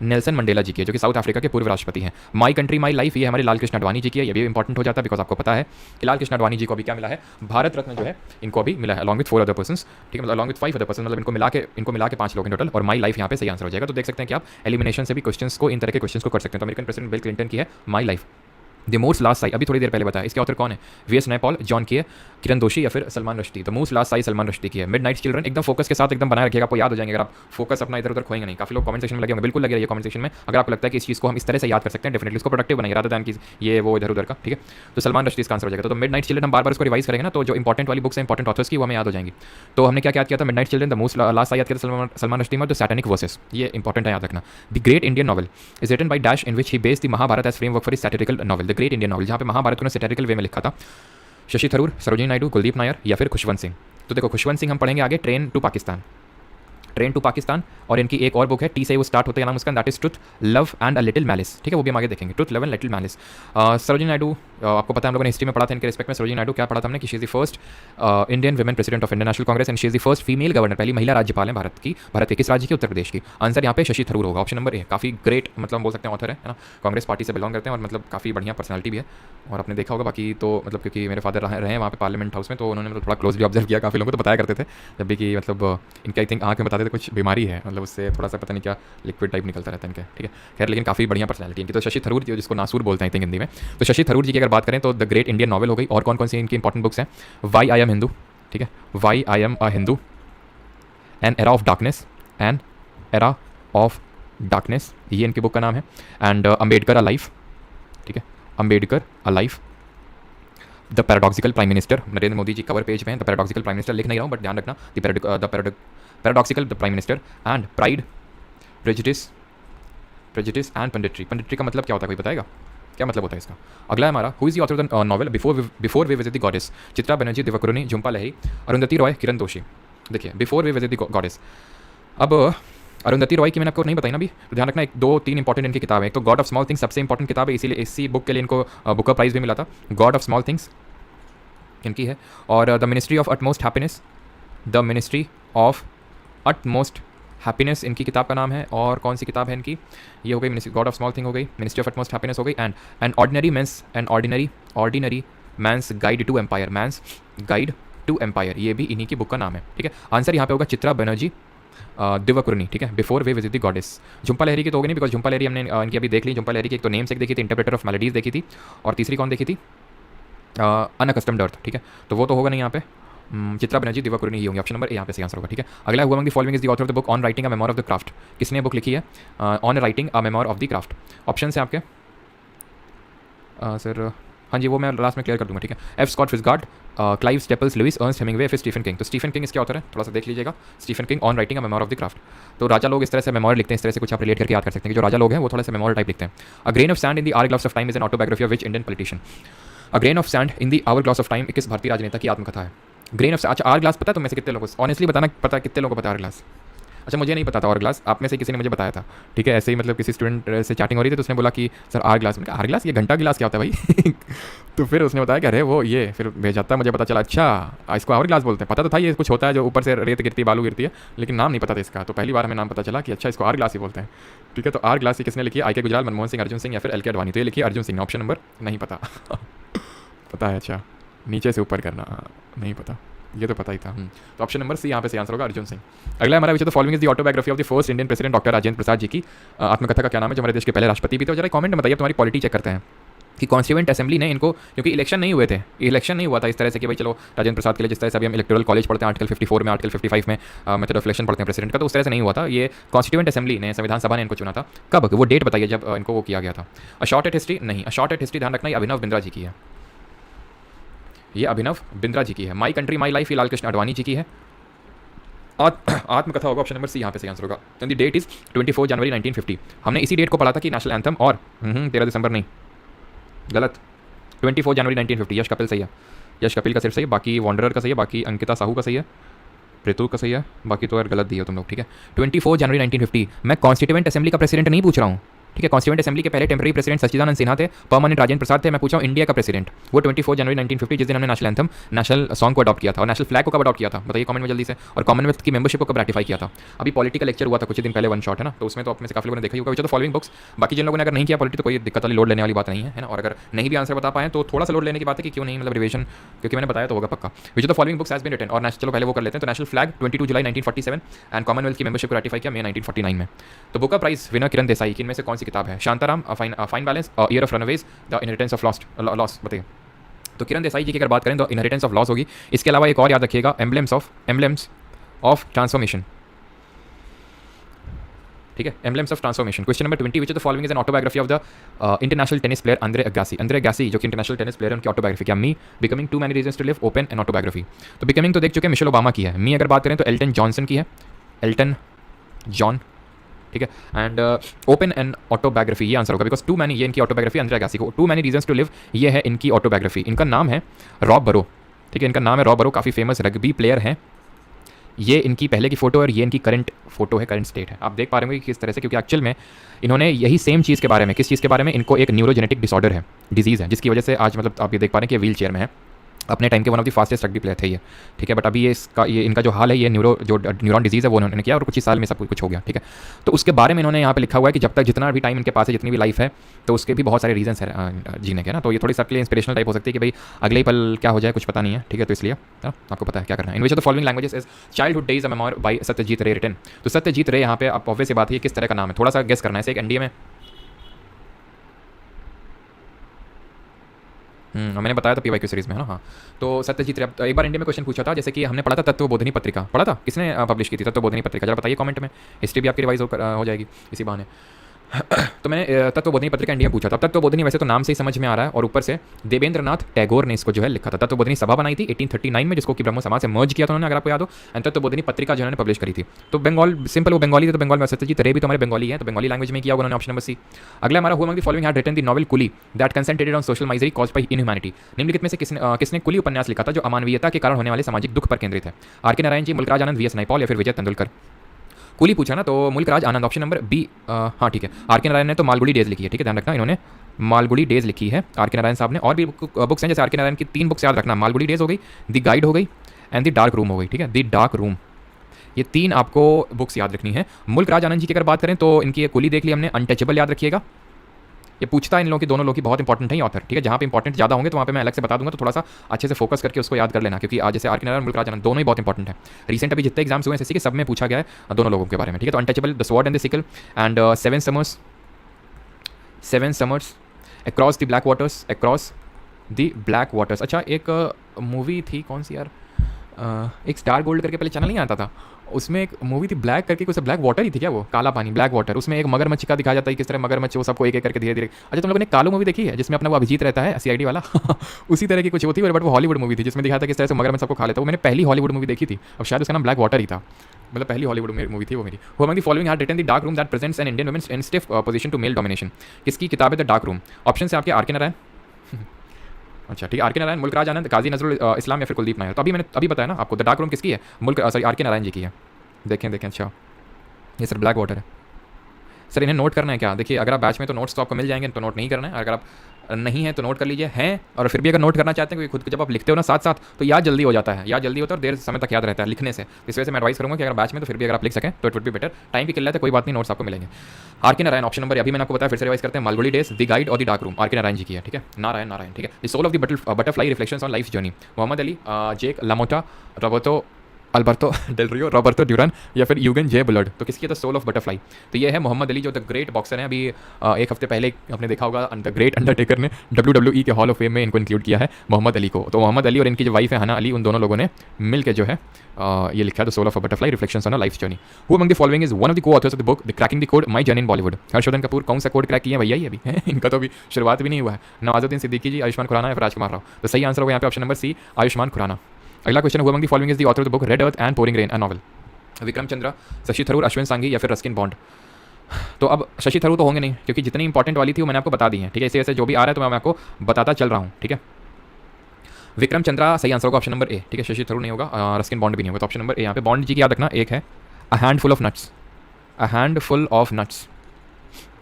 नेल्सन मंडेला जी की है, जो कि साउथ अफ्रीका के पूर्व राष्ट्रपति हैं। माई कंट्री माई लाइफ ये हमारे लाल कृष्ण आडवाणी जी की है। ये भी इंपॉर्टेंट हो जाता है बिकॉज आपको पता है कि लाल कृष्ण आडवाणी जी को अभी क्या मिला है? भारत रत्न जो है इनको अभी मिला है, अलॉन्ग विद 4 अदर पर्सन्स। ठीक है, मतलब अलॉन्ग विद 5 अदर पर्सन, मतलब इनको मिला के 5 लोग इन टोटल। और माई लाइफ यहाँ पे सही आंसर हो जाएगा। तो देख सकते हैं कि आप एलिमिनेशन से भी क्वेश्चंस को, इन तरह के क्वेश्चंस को कर सकते हैं। तो अमेरिकन प्रेसिडेंट बिल क्लिंटन की है my life. The moor's last Sai, अभी थोड़ी देर पहले बताया, इसके ऑथर कौन है? वी.एस. नैपॉल, जॉन की है, किरण दोषी या फिर Salman Rushdie. The moor's last Sai Salman Rushdie की है। मिडनाइट चिल्ड्रन एकदम फोकस के साथ एकदम बनाए रखिएगा, आपको याद हो जाएंगे अगर आप फोकस अपना इधर उधर खोएंगे नहीं। काफी लोग कमेंट सेक्शन में लगे होंगे, बिल्कुल लगे रहिए कमेंट सेक्शन में अगर आपको लगता है कि इस चीज़ को हम इस तरह से याद कर सकते हैं। डेफिनेटली इसको प्रोडक्टिव बनाइए रादर दैन की ये वो इधर उधर का। ठीक है, तो सलमान रश्दी इसका आंसर हो जाएगा। तो मिडनाइट चिल्ड्रन हम बार बार इसको रिवाइज करेंगे ना, तो जो इंपॉर्टेंट वाली बुक्स है इंपॉर्टेंट ऑथर्स की वो हमें याद हो जाएंगी। तो हमने क्या किया था? Midnight children, the moor's last sigh याद किया था सलमान रश्दी में, द सैटेनिक वर्सेस, ये इंपॉर्टेंट है याद रखना। The great Indian novel is written by dash in which he based the Mahabharata as framework for his satirical novel. The great Indian novel, जहाँ पे महाभारत को सैटिरिकल वे में लिखा था। शशि थरूर, सरोजिनी नायडू, कुलदीप नायर या फिर खुशवंत सिंह। तो देखो खुशवंत सिंह हम पढ़ेंगे आगे, ट्रेन टू पाकिस्तान। और इनकी एक और बुक है, टी से वो स्टार्ट होता है नाम उसका, that is truth love and a little malice. ठीक है, वो भी हम आगे देखेंगे, truth love and little malice. Sarojini Naidu, आपको पता है हम लोगों ने हिस्ट्री में पढ़ा था इनके रिस्पेक्ट में। सरोजिनी नायडू क्या पढ़ा था हमने कि she is the first Indian women president of Indian national Congress and she is the first female governor, पहली महिला राज्यपाल है भारत के किस राज्य की? उत्तर प्रदेश की। आंसर यहाँ पे शशि थरूर होगा, ऑप्शन नंबर ए। काफी ग्रेट मतलब बोल सकते हैं ऑथर है ना, कांग्रेस पार्टी से बिलोंग करते हैं और मतलब काफी बढ़िया पर्सनैलिटी भी है। और आपने देखा होगा बाकी तो मतलब क्योंकि मेरे फादर रहे हैं वहाँ पे पार्लियामेंट हाउस में, तो उन्होंने मतलब थोड़ा क्लोजली ऑब्जर्व किया, काफी लोगों को तो बताया करते थे जब भी कि मतलब इनके आई थिंक आँख में बताते थे कुछ बीमारी है, मतलब उससे थोड़ा सा पता नहीं क्या लिक्विड टाइप निकलता रहता है इनके। ठीक है, खैर लेकिन काफ़ी बढ़िया पर्सनैलिटी इनकी। तो शशि थरूर जी, जिसको नासूर बोलते हैं हिंदी में, तो शशि थरूर जी की अगर बात करें तो द ग्रेट इंडियन नॉवल हो गई। और कौन कौन सी इनकी इंपॉर्टेंट बुक्स हैं? वाई आई एम हिंदू, ठीक है, why I am a Hindu, an era of darkness, an era of darkness, ये इनकी बुक का नाम है। एंड अम्बेडकर अ लाइफ, ठीक है, Ambedkar a life. The paradoxical prime minister, Narendra Modi ji cover page में हैं। द पैराडॉक्सिकल प्राइम मिनिस्टर लिख नहीं रहा हूँ बट ध्यान रखना, the paradoxical the prime minister. And pride, prejudice and punditry. Punditry का मतलब क्या होता है, कोई बताएगा क्या मतलब होता है इसका? अगला है हमारा, who is the author of the novel before we visit the goddess. Chitra Banerjee, Divakaruni, Jhumpa Lahiri, Arundhati Roy, Kiran Doshi. देखिए before we visit the goddess, अब अरुंधति रॉय की मैंने आपको नहीं बताई ना अभी, तो ध्यान रखना, 2-3 इंपॉर्टेंट इनकी किताब है। एक तो गॉड ऑफ स्मॉल थिंग्स सबसे इंपॉर्टेंट किताब है, इसीलिए इसी बुक के लिए इनको बुकर प्राइज भी मिला था। गॉड ऑफ स्मॉल थिंग्स इनकी है। और the ministry of utmost happiness, the ministry of utmost happiness इनकी किताब का नाम है। और कौन सी किताब है इनकी? ये हो गई गॉड ऑफ स्मॉल थिंग हो गई, मिनिस्ट्री ऑफ अटमोस्ट हैप्पीनेस हो गई, and ordinary man's guide to empire, man's guide to empire, ये भी इन्हीं की बुक का नाम है। ठीक है, आंसर यहाँ पे होगा चित्रा बनर्जी, दिवाकरुणी। ठीक है, before we visit the goddess. Jhumpa Lahiri की तो होगी नहीं बिकॉज झुंपा लहरी हमने इनकी अभी देख ली। झुंपा लहरी की एक तो नेम्स एक देखी थी, इंटरप्रेटर ऑफ मेलोडीज देखी थी, और तीसरी कौन देखी थी? अनअकस्टम्ड अर्थ। ठीक है, तो वो तो होगा नहीं यहाँ पे। चित्रा बनर्जी, दिवाकरुणी, ये होंगे, ऑप्शन नंबर ए यहाँ पे सही आंसर होगा। ठीक है, अगला हुआ the following is the author of the book on writing a memoir of the craft. किसने बुक लिखी है on writing a memoir of the craft? Option है आपके सर, हाँ जी वो मैं लास्ट में क्लियर कर दूंगा। ठीक है, F Scott Fitzgerald, Clive Staples Lewis, Ernest Hemingway, फिर स्टीफन किंग। तो स्टीफन किंग इसके ऑथर है, थोड़ा सा देख लीजिएगा। Stephen King on writing a memoir of the craft. तो राजा लोग इस तरह से मेमोर लिखते हैं, इस तरह से कुछ आप रिलेट करके याद कर सकते हैं कि जो राजा लोग हैं वो थोड़ा सा मेमोर टाइप लिखते हैं। A grain of sand in the hour glass of time is an autobiography of which Indian politician? A grain of sand in the hour glass of time किस भारतीय राजनेता की आत्मकथा है? ग्रेन ऑफ, अच्छा आवर ग्लास पता है तुम में से कितने लोगों को? ऑनेस्टली बताना, पता है कितने लोगों को पता है आवर ग्लास? अच्छा मुझे नहीं पता था आवर ग्लास, आप में से किसी ने मुझे बताया था। ठीक है, ऐसे ही मतलब किसी स्टूडेंट से चैटिंग हो रही थी तो उसने बोला कि सर आवर ग्लास, मैंने कहा आवर ग्लास ये घंटा गिलास क्या होता है भाई? तो फिर उसने बताया कि अरे वो ये, फिर भेजाता मुझे पता चला अच्छा इसको आवर ग्लास बोलते हैं। पता तो था ये कुछ होता है जो ऊपर से रेत गिरती है, बालू गिरती है, लेकिन नाम नहीं पता था इसका। तो पहली बार हमें नाम पता चला कि अच्छा इसको आवर ग्लास ही बोलते हैं। ठीक है, तो आवर ग्लास किसने लिखी? आई के गुजराल, मनमोहन सिंह, अर्जुन सिंह या फिर एल के अडवाणी? तो ये लिखी अर्जुन सिंह, ऑप्शन नंबर नहीं पता। पता है, अच्छा नीचे से ऊपर करना, नहीं पता, ये तो पता ही था। तो ऑप्शन नंबर सी यहाँ पे सही आंसर होगा, अर्जुन सिंह। अगला हमारा विषय तो following is the autobiography of the first Indian president doctor Rajendra Prasad ji की आत्मकथा का क्या नाम है, जो हमारे देश के पहले राष्ट्रपति भी थे। जरा कमेंट में बताइए, तुम्हारी पॉलिटी चेक करते हैं कि कॉन्स्टिट्यूएंट असेंबली ने इनको, क्योंकि इलेक्शन नहीं हुए थे, इलेक्शन नहीं हुआ था इस तरह से कि भाई चलो राजेंद्र प्रसाद के लिए जिस तरह से अभी हम इलेक्टोरल कॉलेज पढ़ते हैं आर्टिकल 54 में, आर्टिकल 55 में मेथड ऑफ इलेक्शन पढ़ते हैं प्रेसिडेंट का, तो उस तरह से नहीं हुआ था। ये कॉन्स्टिट्यूएंट असेंबली ने, संविधान सभा ने इनको चुना था। कब? वो डेट बताइए जब इनको वो किया गया था। अ शॉर्ट एट हिस्ट्री नहीं, अ शॉर्ट एट हिस्ट्री ध्यान रखना, ये अभिनव बिंद्रा जी की है, ये अभिनव बिंद्रा जी की है। माई कंट्री माई लाइफ ये लाल कृष्ण आडवाणी जी की है। आत्मकथा होगा, ऑप्शन नंबर सी यहाँ पे सही आंसर होगा। द डेट इज 24 जनवरी 1950। हमने इसी डेट को पढ़ा था कि नेशनल एंथम, और 13 दिसंबर नहीं, गलत, 24 जनवरी 1950, यश कपिल सही है। यश कपिल का सिर्फ सही है, बाकी वॉन्डरर का सही है, बाकी अंकिता साहू का सही है, प्रेतु का सही है, बाकी तो यार गलत दिए हो तुम लोग, ठीक है। 24 जनवरी 1950, मैं कॉन्स्टिट्यूएंट असेंबली का प्रेसिडेंट नहीं पूछ रहा हूँ, ठीक है। कॉन्स्टिट्यूएंट असेंबली के पहले टेम्पररी प्रेसिडेंट सच्चिदानंद सिन्हा थे, परमानेंट राजेंद्र प्रसाद थे। मैं पूछा हूँ इंडिया का प्रेसिडेंट, वो 24 जनवरी 1950 जिस दिन हमने नेशनल एंथम, नेशनल सॉन्ग को अडॉप्ट किया था, और नेशनल फ्लैग को कब अडॉप्ट किया था बताइए कमेंट में जल्दी से। और कॉमनवेल्थ की मेंबरशिप को कब रेटिफाई किया था। अभी पॉलिटिकल लेक्चर हुआ था कुछ दिन पहले, वन शॉट है ना, तो उसमें तो अपने से काफी लोगों ने देखा ही होगा। तो फॉलोइंग बुक्स, बाकी जिन लोगों ने अगर नहीं किया पॉलिटी तो कोई दिक्कत वाली लोड लेने वाली बात नहीं है ना। और अगर नहीं भी आंसर बता पाए तो थोड़ा सा लोड लेने की बात है कि क्यों नहीं, मतलब रिविजन, क्योंकि मैंने बताया तो होगा पक्का। Which the following books has been written, और चलो पहले वो कर लेते हैं। तो नेशनल फ्लैग 22 जुलाई 1947 एंड कॉमनवेल्थ की मेंबरशिप को रेटिफाई किया मई 1949 में। तो Booker prize winner Kiran Desai की इनमें से कौन सी किताब है। Shantaram, fine balance, year of runaways, the inheritance of loss बताइए। तो किरण देसाई जी की अगर बात करें तो इनहेरिटेंस ऑफ लॉस होगी। इसके अलावा एक और याद रखिएगा, एम्ब्लेम्स ऑफ ट्रांसफॉर्मेशन, ठीक है, emblems of transformation. Question number 20, which of the following is an autobiography of the international tennis player Andre Agassi. Andre Agassi जो कि इंटरनेशनल टेनिस प्लेयर है, उनकी ऑटोबायोग्राफी क्या। Me, becoming too many reasons to live, open and autobiography. तो बिकमिंग तो देख चुके हैं, मिशेल ओबामा की है। मी अगर बात करें तो एल्टन जॉनसन की है, एल्टन जॉन, ठीक है। एंड ओपन एंड ऑटोबायोग्राफी ये आंसर होगा, बिकॉज टू मैनी, ये इनकी ऑटोबायोग्राफी अंद्रे अगासी को, too many reasons to live ये है इनकी ऑटोबायोग्राफी। इनका नाम है रॉब बरो, ठीक है, इनका नाम है रॉब बरो, काफ़ी फेमस रग्बी प्लेयर हैं। ये इनकी पहले की फोटो और ये इनकी करंट फोटो है, करंट स्टेट है। आप देख पा रहे होंगे कि किस तरह से, क्योंकि एक्चुअल में इन्होंने यही सेम चीज़ के बारे में, किस चीज़ के बारे में, इनको एक न्यूरोजेनेटिक डिसऑर्डर है, डिजीज़ है, जिसकी वजह से आज मतलब आप ये देख पा रहे हैं कि व्हील चेयर में है। अपने टाइम के one of the fastest rugby player थे ये, ठीक है। बट अभी ये इनका जो हाल है, ये न्यूरॉन डिजीज़ है वो उन्होंने किया और कुछ ही साल में सब कुछ हो गया, ठीक है। तो उसके बारे में इन्होंने यहाँ पे लिखा हुआ है कि जब तक जितना भी टाइम इनके पास है, जितनी भी लाइफ है, तो उसके भी बहुत सारे रीजंस है जीने के ना। तो ये थोड़ी सबके लिए इंस्पिरेशनल टाइप हो सकती है कि भाई अगले ही पल क्या हो जाए कुछ पता नहीं है, ठीक है। तो इसलिए आपको पता है क्या करना है। In which of the following languages is childhood days a memoir by Satyajit Ray written. तो सत्यजीत रे यहाँ पे आप ऑब्वियस बात है किस तरह का नाम है, थोड़ा सा गेस करना है। एक एनडीए में मैंने बताया था पीवाईक्यू सीरीज में, है ना। हाँ, तो सत्यजीत रे, एक बार इंडिया में क्वेश्चन पूछा था, जैसे कि हमने पढ़ा था तत्वबोधिनी पत्रिका, पढ़ा था, किसने पब्लिश की थी तत्वबोधिनी पत्रिका, जरा बताइए कमेंट में। हिस्ट्री भी आपकी रिवाइज हो जाएगी इसी बहाने। तो मैंने तत्वबोधिनी पत्रिका इंडिया में पूछा था। तत्वबोधिनी वैसे तो नाम से ही समझ में आ रहा है, और ऊपर से देवेंद्रनाथ टैगोर ने इसको जो है लिखा था। तत्वबोधिनी सभा बनाई थी 1839 में, जिसको कि ब्रह्मो समाज से मर्ज किया था उन्होंने, अगर आपको याद हो। एंड तत्वबोधिनी पत्रिका जो उन्होंने पब्लिश करी थी। तो बंगाल, सिंपल वो बंगाली थे, तो बंगाल में सत्यजीत रे भी तो हमारे बंगाली है, तो बंगाली लैंग्वेज में किया उन्होंने, ऑप्शन नंबर सी। अगला हमारा, who among the following had written the novel coolie that concentrated on social misery caused by inhumanity. निम्नलिखित में से किसने कुली उपन्यास लिखा था जो अमानवीयता के कारण होने वाले सामाजिक दुख पर केंद्रित है। Are K Narayan ji, Mulk Raj Anand, V S Nepal या फिर विजय तेंदुलकर। कुली पूछा ना, तो मुल्कराज आनंद, ऑप्शन नंबर बी। हाँ ठीक है। आर के नारायण ने तो मालगुडी डेज लिखी है, ठीक है, ध्यान रखना, इन्होंने मालगुडी डेज लिखी है आर के नारायण साहब ने। और भी बुक्स हैं, जैसे आर के नारायण की 3 बुक्स याद रखना, मालगुडी डेज हो गई, द गाइड हो गई, एंड द डार्क रूम हो गई, ठीक है, द डार्क रूम। ये 3 आपको बुक्स याद रखनी है। मुल्कराज आनंद जी की अगर बात करें तो इनकी ये कुली देख ली हमने, अनटचेबल याद रखिएगा। ये पूछता है इन लोगों की, दोनों लोग की बहुत इंपॉर्टेंट है ऑथर, ठीक है। जहाँ पे इंपॉर्टेंट ज़्यादा होंगे तो वहाँ पे मैं अलग से बता दूंगा, तो थोड़ा सा अच्छे से फोकस करके उसको याद कर लेना, क्योंकि आज जैसे आर के नारायण, मुल्कराज आनंद दोनों ही बहुत इंपॉर्टेंट है। रिसेंट अभी जितने एग्जाम्स हुए हैं एसएससी के, सब में पूछा गया है दोनों लोगों के बारे में, ठीक है। तो untouchable, the sword and the sickle, and 7 summers, across the black waters, across the black waters. अच्छा, एक मूवी थी कौन सी यार, एक स्टार गोल्ड करके पहले चैनल नहीं आता था, उसमें एक मूवी थी ब्लैक करके, कुछ ब्लैक वाटर ही थी क्या, वो काला पानी, ब्लैक वाटर। उसमें एक मगरमच्छ का दिखाया जाता है किस तरह मगरमच्छ वो सबको एक एक करके धीरे धीरे। अच्छा, तुम लोगों ने कालो मूवी देखी है जिसमें अपना वो अभिजीत रहता है सीआईडी वाला उसी तरह की कुछ होती है, बट वो हॉलीवुड मूवी थी जिसमें दिखाया था किस तरह से मगरमच्छ सबको खा लेता है। वो मैंने पहली हॉलीवुड मूवी देखी थी, अब शायद उसका नाम ब्लैक वाटर ही था, मतलब पहली हॉलीवुड मूवी थी वो मेरी। Who among the following had written the dark room that presents an Indian women in stiff position to male domination. किसकी किताब है द डार्क रूम। ऑप्शन से आपके आर के नारायण अच्छा ठीक है, आर के नारायण, मुल्कराज आनंद, काजी नजरुल इस्लाम या फिर कुलदीप नायर। तो अभी मैंने बताया ना आपको, द डार्क रूम किसकी है, आर के नारायण जी की है। देखें। अच्छा, ये सर ब्लैक वाटर है सर, इन्हें नोट करना है क्या। देखिए, अगर आप बैच में तो नोट्स तो आपको मिल जाएंगे, तो नोट नहीं करना है। अगर आप नहीं है तो नोट कर लीजिए, हैं और फिर भी अगर नोट करना चाहते हैं, क्योंकि खुद जब आप लिखते हो ना साथ साथ, तो याद जल्दी हो जाता है, याद जल्दी होता है और देर समय तक याद रहता है लिखने से। इस वजह से मैं एडवाइस करूँगा कि अगर बैच में तो फिर भी अगर आप लिख सकें तो it would be better. Time की किल्लत है, कोई बात नहीं, नोट्स आपको मिलेंगे। Are K Narayan, option number, अभी मैंने आपको बताया, फिर से रिवाइज करते हैं। मालगुडी डेज, द गाइड और the dark room, are K Narayan जी की है, ठीक है, नारायण, ठीक है। The soul of the butterfly, reflections on life journey, Muhammad Ali, Jake LaMotta, Roberto Alberto Del Rio, Roberto Duran या फिर यूगन जे बुलर्ड। तो किसकी है द सोल ऑफ बटरफ्लाई। तो ये है मोहम्मद अली, जो द ग्रेट बॉक्सर हैं। अभी एक हफ्ते पहले आपने देखा होगा द ग्रेट अंडरटेकर ने WWE के हॉल ऑफ फेम में इनको इंक्लूड किया है, मोहम्मद अली को। तो मोहम्मद अली और इनकी जो वाइफ है हना अली, उन दोनों लोगों ने मिल के जो है ये लिखा है the soul of butterfly, reflections on a life journey. Who among the following is one of the co-authors of the book the cracking the code my journey in Bollywood. Harshvardhan Kapoor कौन सा कोड क्रैक किया भैया, ये अभी इनका तो अभी शुरुआत भी नहीं हुआ है। नवाजुद्दीन सिद्दीकी जी, आयुष्मान खुराना या फिर राजकुमार राव। तो सही आंसर होगा यहाँ पे option number C, Ayushmann Khurrana. अगला question, who among the following is the author of the book red earth and pouring rain, a novel. Vikram Chandra, Shashi Tharoor, Ashwin Sanghi या फिर रस्किन बॉन्ड। तो अब शशि थरूर तो होंगे नहीं, क्योंकि जितनी इंपॉर्टेंट वाली थी वो मैंने आपको बता दी है, ठीक है। ऐसे जो भी आ रहा है तो मैं आपको बताता चल रहा हूँ, ठीक है। विक्रम चंद्रा सही आंसर होगा ऑप्शन नंबर ए, ठीक है। शशि थरूर नहीं होगा, रस्किन बॉन्ड भी नहीं होगा, तो ऑप्शन नंबर ए यहाँ पे। बॉन्ड जी की याद रखना एक है, a handful of nuts, a handful of nuts,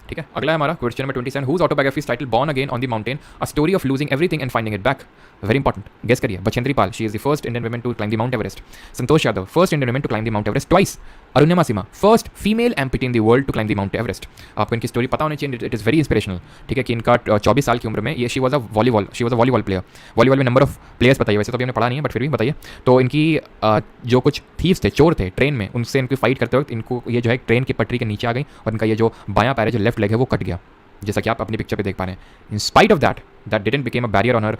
ठीक है। अगला है हमारा question number 27, whose autobiography is title born again on the mountain, a story of losing everything and finding it back. Very important, guess करिए। Bachendri Pal, she is the first Indian women to climb the Mount Everest. Santosh Yadav, first Indian women to climb the Mount Everest twice. Arunima Sinha, first female empty in the world to climb the Mount Everest. आपको इनकी स्टोरी पता होनी चाहिए, इट इज़ वेरी इंस्पिरेशनल, ठीक है। कि इनका 24 साल की उम्र में ये she was a volleyball player. Volleyball में नंबर ऑफ प्लेयर्स बताइए, वैसे तो अभी हमने पढ़ा नहीं है बट फिर भी बताइए। तो इनकी जो कुछ थीव्स थे, चोर थे ट्रेन में, उनसे इनकी फाइट करते वक्त इनको ये जो है ट्रेन की पटरी के नीचे आ गई और इनका ये जो बायां पैर है, जो लेफ्ट लेग है, वो कट गया, जैसा कि आप अपनी पिक्चर पे देख पा रहे हैं। In spite of that didn't became a barrier on her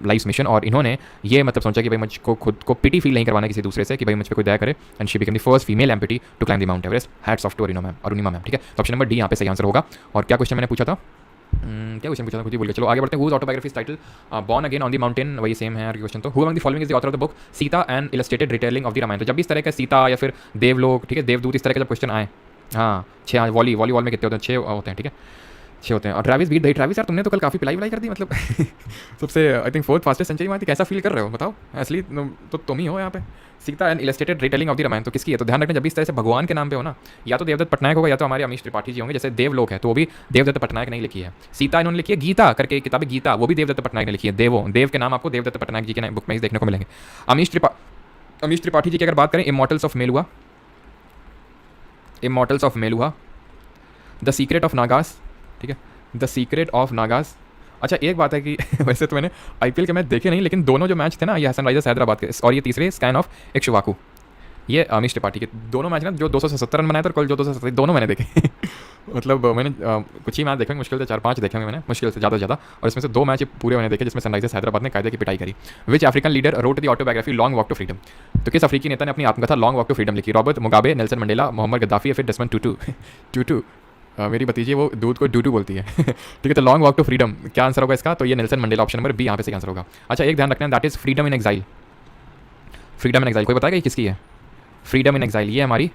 life mission, और इन्होंने ये मतलब सोचा कि भाई मुझको खुद को पिटी फील नहीं करवाना किसी दूसरे से, कि भाई मुझ पे कोई दया करे, and she became the first female amputee to climb the Mount Everest. Hats off to Arunima ma'am, ठीक है। तो ऑप्शन नंबर डी यहाँ पे सही आंसर होगा। और क्या क्वेश्चन मैंने पूछा था, क्या क्वेश्चन पूछा था, खुद ही भूल गया। चलो आगे बढ़ते हैं। Whose autobiography title born again on the mountain, वही सेम है क्वेश्चन। तो who among the following is the author of the book Sita and illustrated retelling of the Ramayana. तो जब भी इस तरह का सीता या फिर देवलोक, ठीक है, देवदूत, इस तरह के जब क्वेश्चन आए, हाँ 6 वॉलीबॉल में कितने होते हैं, 6 होते हैं, ठीक है, 6 होते हैं। और ट्रैविस बीट भाई, ट्रैविस यार तुमने तो कल काफ़ी पिलाई कर दी, मतलब सबसे I think 4th fastest century में। कैसा फील कर रहे हो बताओ, असली तो तुम ही हो यहाँ पे। Sita and illustrated retelling of the Ramayana, तो किसकी है? तो ध्यान रखना, जब भी इस तरह से भगवान के नाम पे हो ना, या तो देवदत्त पटनायक होगा या तो हमारे अमीश त्रिपाठी जी होंगे। जैसे देवलोक है तो वो भी देवदत्त पटनायक नहीं लिखी है। सीता इन्होंने लिखी है, गीता करके किताब है गीता, वो भी देवदत्त पटनायक ने लिखी है। देव के नाम आपको देवदत्त पटनायक जी के बुक में ही देखने को मिलेंगे। अमीश त्रिपाठी जी की अगर बात करें, immortals of Meluha, the secret of Nagas, ठीक है, द सीक्रेट ऑफ नागास। अच्छा एक बात है कि वैसे तो मैंने आईपीएल के मैच देखे नहीं, लेकिन दोनों जो मैच थे ना, ये सनराइजर्स हैदराबाद के और ये तीसरे स्कैन ऑफ इक्ष्वाकु, ये अमीश त्रिपाठी के दोनों मैच ना, जो 277 रन बनाए थे और कल जो 277, दोनों मैंने देखे मतलब मैंने कुछ ही मैच देखे, मुश्किल से 4-5 देखे मैंने, मुश्किल से ज़्यादा, और इसमें से 2 मैच पूरे मैंने देखे जिसमें सनराइजर्स हैदराबाद ने कायदे की पिटाई करी। Which African leader wrote the autobiography long walk to freedom. तो किस अफ्रीकी नेता ने अपनी आत्मकथा लॉन्ग वॉक टू फ्रीडम लिखी? Robert Mugabe, Nelson Mandela, Muhammad Gaddafi या फिर डेसमंड टूटू। मेरी भतीजी वो दूध को डूडू बोलती है ठीक है। तो लॉन्ग वॉक टू फ्रीडम क्या आंसर होगा इसका? तो ये Nelson Mandela, option number B यहाँ पे सही आंसर होगा। अच्छा एक ध्यान रखना, that is freedom in exile. कोई बताएगा किसकी है? फ्रीडम इन एग्जाइल ये हमारी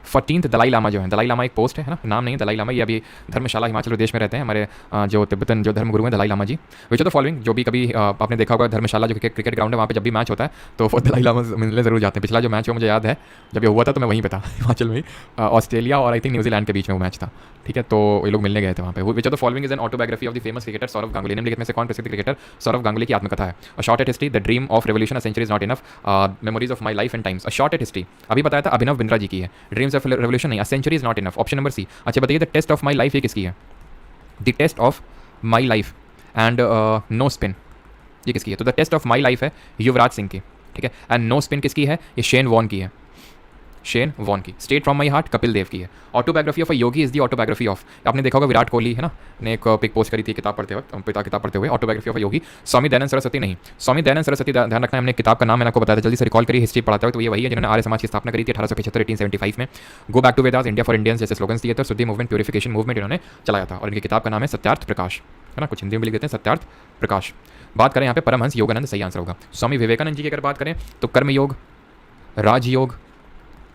14th दलाई लामा जो है, दलाई लामा एक पोस्ट है ना, नाम नहीं है दलाई लामा, ये अभी धर्मशाला हिमाचल प्रदेश में रहते हैं, हमारे जो तिब्बतन जो धर्मगुरु हैं दलाई लामा जी। विच आर द फॉलोइंग, जो भी कभी आपने देखा होगा धर्मशाला जो क्रिकेट ग्राउंड है, वहाँ पे जब भी मैच होता है तो वो दलाई लामा मिलने जरूर जाते हैं। पिछला जो मैच हो मुझे याद है, जब ये हुआ था तो मैं वहीं पे था हिमाचल में ही, ऑस्ट्रेलिया और आई थिंक न्यूजीलैंड के बीच में वो मैच था, ठीक है। तो ये लोग मिलने गए थे वहाँ पे। Which are the following is an autobiography of the famous cricketer Sourav Ganguly. निम्नलिखित में से कौन प्रसिद्ध क्रिकेटर सौरव गांगुली की आत्मकथा है? A short at history, the dream of revolution, a century is not enough, memories of my life and times. A short at history अभी बताया था, अभिनव बिंद्रा जी की है। ड्रीम्स ऑफ रेवोल्यूशन नहीं, a century is not enough, option number C. अच्छा बताइए, the test of my life ये किसकी है? The test of my life and no spin ये किसकी है? तो the test of my life है युवराज सिंह की, ठीक है। एंड नो स्पिन किसकी है? ये शेन वॉन की है, शेन वॉन की। Straight from my heart Kapil Dev की है। Autobiography of a yogi is the autobiography of, आपने देखा होगा विराट कोहली है ना, ने एक पिक पोस्ट करी थी किताब पढ़ते वक्त, किताब पढ़ते हुए, ऑटोबायोग्राफी ऑफ अ योगी। स्वामी दयानंद सरस्वती नहीं, स्वामी दयानंद सरस्वती, ध्यान रखना हमने किताब का नाम मैंने आपको बताया था, जल्दी से रिकॉल करिए, हिस्ट्री पढ़ाते हुए। तो ये वही है जिन्होंने आर्य समाज की स्थापना करी थी 1875 में। Go back to Vedas, India for Indians जैसे स्लोगन्स दिए थे, शुद्धि मूवमेंट, प्यूरिफिकेशन मूवमेंट इन्होंने चलाया था। और इनकी किताब का नाम है सत्यार्थ प्रकाश, है ना, कुछ हिंदी में लिख देते हैं सत्यार्थ प्रकाश। बात करें यहाँ पे परमहंस योगानंद, सही आंसर होगा। स्वामी विवेकानंद जी की अगर बात करें तो कर्मयोग, राजयोग,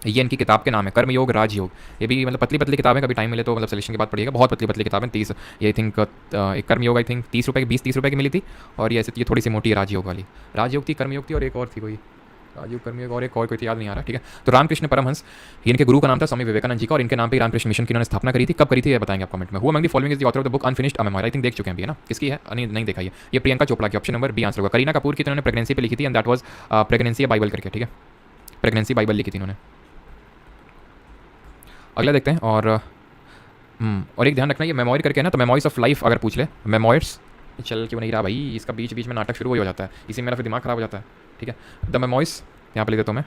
ये इनकी किताब के नाम है, कर्मयोग, राजयोग। ये भी मतलब पतली पतली किताबें, कभी टाइम मिले तो मतलब सिलेक्शन के बाद पढ़िएगा, बहुत पतली पतली किताबें। 30 ये आई थिंक एक कर्मयोग आई थिंक 30 रुपये की, 20-30 रुपये की मिली थी, और ये ऐसे ये थोड़ी सी मोटी है राजयोग वाली। राजयोग थी, कर्मयोग थी, और एक और थी कोई, राजयोग, कर्मयोग और एक और कोई थी, याद नहीं आ रहा, ठीक है। तो रामकृष्ण परमहंस, इनके गुरु का नाम था स्वामी विवेकानंद जी का, और इनके नाम पे रामकृष्ण मिशन की इन्होंने स्थापना करी थी। कब करी थी ये बताएंगे आप कमेंट में। Who among the following is the author of the book unfinished a memory, I think देख चुके हैं अभी, है ना, किसकी है? नहीं देखा ये प्रियंका चोपड़ा की, ऑप्शन नंबर बी आंसर होगा। करीना कपूर की इन्होंने प्रेगनेंसी पे लिखी थी, and that was pregnancy Bible करके, ठीक है, प्रेगनेंसी बाइबल लिखी थी इन्होंने। अगला देखते हैं। और एक ध्यान रखना, ये मेमोरी करके है ना, तो मेमोरीज ऑफ लाइफ अगर पूछ ले, मेमोइड्स चल क्यों नहीं रहा भाई, इसका बीच बीच में नाटक शुरू हो जाता है, इसी में मेरा फिर दिमाग खराब हो जाता है, ठीक है। द मेमोइज यहाँ पे लिख देता हूँ मैं,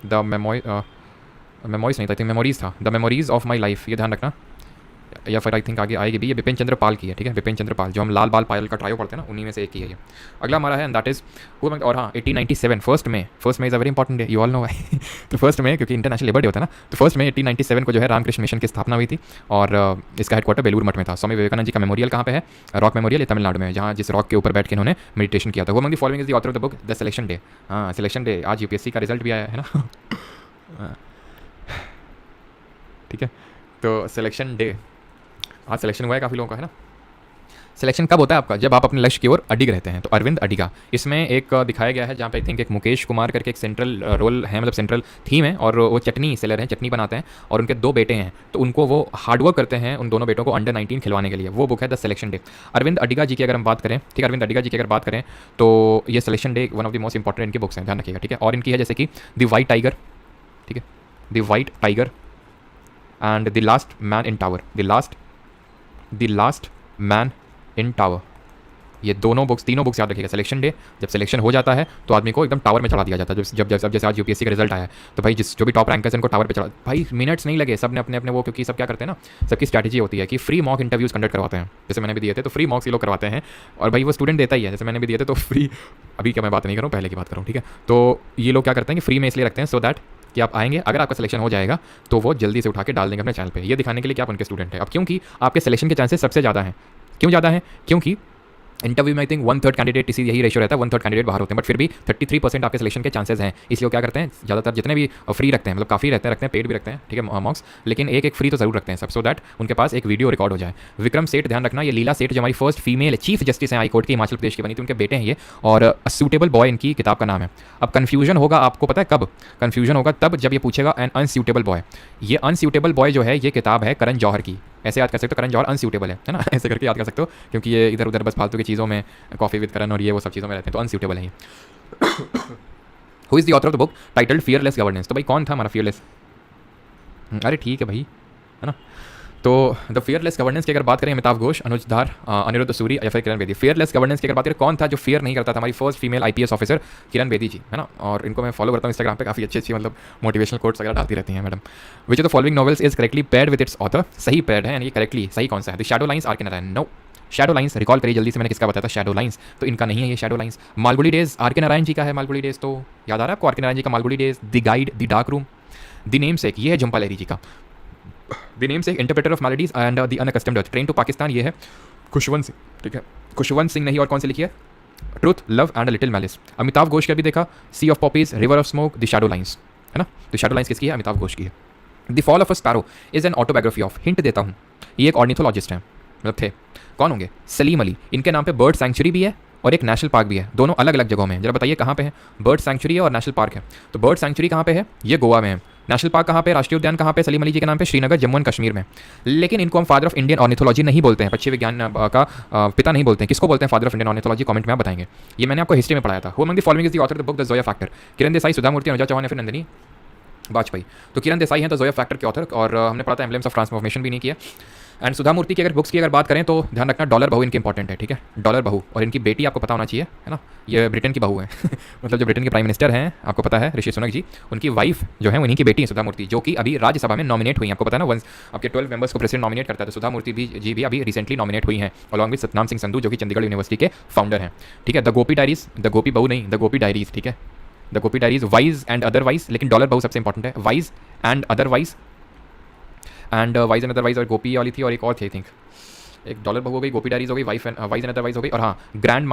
द मेमोइज नहीं था, आई थिंक मेमोरीज था, the memories of my life, ये ध्यान रखना, या फिर आई थिंक आगे आएगी भी। ये बिपिन चंद्र पाल की है, ठीक है, बिपिन चंद्र पाल, जो हम लाल बाल पायल का ट्रायो पढ़ते हैं ना, उन्हीं में से एक ही है ये। अगला हमारा है, एंड दैट इज और हाँ 1897 फर्स्ट में is a very important day, you all know है तो फर्स्ट में, क्योंकि इंटरनेशनल लेबर डे होता है ना, तो फर्स्ट में 1897 को जो है रामकृष्ण मिशन की स्थापना हुई थी, और इसका हेडक्वार्टर बेलूर मठ में था। स्वामी विवेकानंद जी का मेमोरियल कहाँ पे है? रॉक मेमोरियल, तमिलनाडु में, जहाँ जिस रॉक के ऊपर बैठ के इन्होंने मेडिटेशन किया था। वो among the following is the author of the book the selection day. हाँ सिलेक्शन डे, आज यूपीएससी का रिजल्ट भी आया है ना ठीक है, तो सिलेक्शन डे, आज सिलेक्शन हुआ है काफ़ी लोगों का, है ना। सिलेक्शन कब होता है आपका? जब आप अपने लक्ष्य की ओर अडिग रहते हैं। तो अरविंद अडिगा इसमें एक दिखाया गया है जहाँ पे आई थिंक एक मुकेश कुमार करके एक सेंट्रल रोल है, मतलब सेंट्रल थीम है, और वो चटनी सेलर हैं, चटनी बनाते हैं, और उनके 2 बेटे हैं, तो उनको वो हार्डवर्क करते हैं उन दोनों बेटों को अंडर 19 खिलवाने के लिए। वो बुक है the selection day. Aravind Adiga ji की अगर हम बात करें, ठीक है, अरविंद अडिगा जी की अगर बात करें तो ये selection day one of the most important इनकी बुक्स हैं, ध्यान रखिएगा, ठीक है। और इनकी है जैसे कि द वाइट टाइगर, ठीक है, the white tiger and the last man in tower, the last man in tower. ये दोनों बुक्स, तीनों बुक्स याद रखिएगा। सिलेक्शन डे, जब सिलेक्शन हो जाता है तो आदमी को एकदम टावर में चढ़ा दिया जाता है। जब जब जैसे आज यूपीएससी का रिजल्ट आया है तो भाई जो भी टॉप रैंकर्स इनको टावर पे चढ़ा, भाई मिनट्स नहीं लगे, सब ने अपने अपने वो, क्योंकि सब क्या करते हैं ना, सबकी स्ट्रैटेजी होती है कि फ्री मॉक इंटरव्यूज़ कंडक्ट करवाते हैं। जैसे मैंने भी दिए थे तो फ्री मॉक्स ये लोग करवाते हैं, और भाई वो स्टूडेंट देता ही है, जैसे मैंने भी दिए थे तो फ्री, अभी क्या मैं बात नहीं करूँ, पहले की बात करूँ, ठीक है। तो ये लोग क्या करते हैं कि फ्री में इसलिए रखते हैं सो दैट कि आप आएंगे, अगर आपका सिलेक्शन हो जाएगा तो वो जल्दी से उठा के डाल देंगे अपने चैनल पे, ये दिखाने के लिए कि आप उनके स्टूडेंट हैं। अब क्योंकि आपके सिलेक्शन के चांसेस सबसे ज़्यादा हैं, क्यों ज़्यादा है? क्योंकि इंटरव्यू में आई थिंक 1/3 कैंडिडेट, इसी यही रेशियो रहता है, 1/3 कैंडिडेट बाहर होते हैं, बट फिर भी 33% आपके सिलेक्शन के चांसेस हैं। इसलिए वो क्या करते हैं, ज़्यादातर जितने भी फ्री रखते हैं, मतलब काफ़ी रखते हैं, पेड भी रखते हैं, ठीक है, मॉक्स, लेकिन एक फ्री तो जरूर रखते हैं सब, सो दैट उनके पास एक वीडियो रिकॉर्ड हो जाए। विक्रम सेठ, ध्यान रखना, ये लीला सेठ जो हमारी फर्स्ट फीमेल चीफ जस्टिस हैं हाई कोर्ट की, हिमाचल प्रदेश की बनी थी, उनके बेटे हैं ये, और अ सूटेबल बॉय इनकी किताब का नाम है। अब कन्फ्यूजन होगा आपको, पता है कब कन्फ्यूजन होगा? तब जब ये पूछेगा एन अनसूटेबल बॉय। ये अनसूटेबल बॉय जो है, ये किताब है करण जौहर की, ऐसे याद कर सकते हो, करण जौहर अनसूटेबल है ना, ऐसे करके याद कर सकते हो, क्योंकि ये इधर उधर बस फालतू की चीज़ों में, कॉफ़ी विद करण और ये वो सब चीज़ों में रहते हैं, तो अनसूटेबल है ये। Who is the author of the book titled fearless governance? तो भाई कौन था हमारा फियरलेस? अरे ठीक है भाई, है ना। तो द फियरलेस गवर्नेंस की अगर बात करें, अमिताभ घोष, अनुज धार, अनिरुद्ध सूरी या फिर किरण बेदी। फियरलेस गवर्नेंस की अगर बात करें, कौन था जो फियर नहीं करता था? हमारी first female IPS officer Kiran Bedi जी, है ना। और इनको मैं फॉलो करता हूँ इंस्टाग्राम पे, काफ़ी अच्छी मतलब मोटिवेशनल कोट्स वगैरह डालती रहती हैं madam. Which of the following novels is correctly paired with its author? सही पेयर्ड है, यानी करेक्टली सही कौन सा है? The shadow lines, R K Narayan. No, shadow lines recall करिए जल्दी से, मैंने किसका बताया था? शैडो लाइन्स, तो इनका नहीं है ये shadow lines. Malgudi days, R K Narayan ji का है मालगुडी डेज, तो याद आ रहा है आपको आर के नारायण जी का Malgudi days? The guide, the dark room, the namesake, ये है झुम्पा लहरी जी का। The namesake, interpreter of maladies and the unaccustomed earth, train to Pakistan, ये है खुशवंत सिंह, ठीक है, खुशवंत सिंह नहीं, और कौन से लिखी है? Truth, love and a little malice. Amitav Ghosh का भी देखा, sea of poppies, river of smoke, the shadow lines, है ना। द शैडो लाइन्स किसकी है? अमिताभ घोष की है। The fall of a sparrow is an autobiography of, hint देता हूँ, ये एक ऑर्निथोलॉजिस्ट हैं, मतलब थे, कौन होंगे? सलीम अली। इनके नाम पे बर्ड सैंक्चुरी भी है और एक नेशनल पार्क भी है, दोनों अलग अलग जगहों में हैं। जरा बताइए कहाँ पे है? बर्ड सैंक्चुरी है और नेशनल पार्क है। तो बर्ड सैंक्चुरी कहाँ पे है? ये गोवा में है। नेशनल पार्क कहाँ पे? राष्ट्रीय उद्यान कहाँ पे? सलीम अली जी के नाम पे, श्रीनगर, जम्मू एंड कश्मीर में। लेकिन इनको हम फादर ऑफ इंडियन ऑर्निथोलॉजी नहीं बोलते हैं, पक्षी विज्ञान का पिता नहीं बोलते हैं। किसको बोलते हैं father of Indian ornithology? Comment में आप बताएंगे। ये मैंने आपको हिस्ट्री में पढ़ाया था। Who among the following is the author of the book the Zoya factor? Kiran Desai, Sudha Murty, Anuja Chauhan या फिर नंदिनी वाजपेयी? तो किरण देसाई हैं द जोया फैक्टर के ऑथर, और हमने पढ़ा था एम्बलेम्स ऑफ ट्रांसफॉर्मेशन भी नहीं किया। एंड सुधा मूर्ति की अगर बुक्स की अगर बात करें तो ध्यान रखना, डॉलर बहू इनकी इंपॉर्टेंट है, ठीक है, डॉलर बहू। और इनकी बेटी आपको पता होना चाहिए, है ना, ये ब्रिटेन की बहू है मतलब जो ब्रिटेन के प्राइम मिनिस्टर हैं, आपको पता है, ऋषि सुनक जी, उनकी वाइफ जो है उन्हीं की बेटी है सुधा मूर्ति, जो कि अभी राज्यसभा में नॉमिनेट हुई हैं। आपको पता है ना, वंस आपके 12 मेंबर्स को प्रेसिडेंट नॉमिनेट करता है, तो सुधा मूर्ति जी भी अभी रिसेंटली नॉमिनेट हुई हैं, अलॉन्ग विद सतनाम सिंह संधू, जो कि चंडीगढ़ यूनिवर्सिटी के फाउंडर हैं, ठीक है। द गोपी डायरीज, द गोपी बहू नहीं, द गोपी डायरीज, ठीक है, the Gopi diaries. Wise and otherwise, लेकिन डॉलर बहू सबसे इंपॉर्टेंट है। Wise and otherwise, wise and otherwise, और गोपी वाली थी और एक और थी आई थिंक, एक डॉलर बहू हो गई, गोपी डायरीज हो गई, वाइज एंड अदरवाइज हो गई, और हाँ ग्रैंड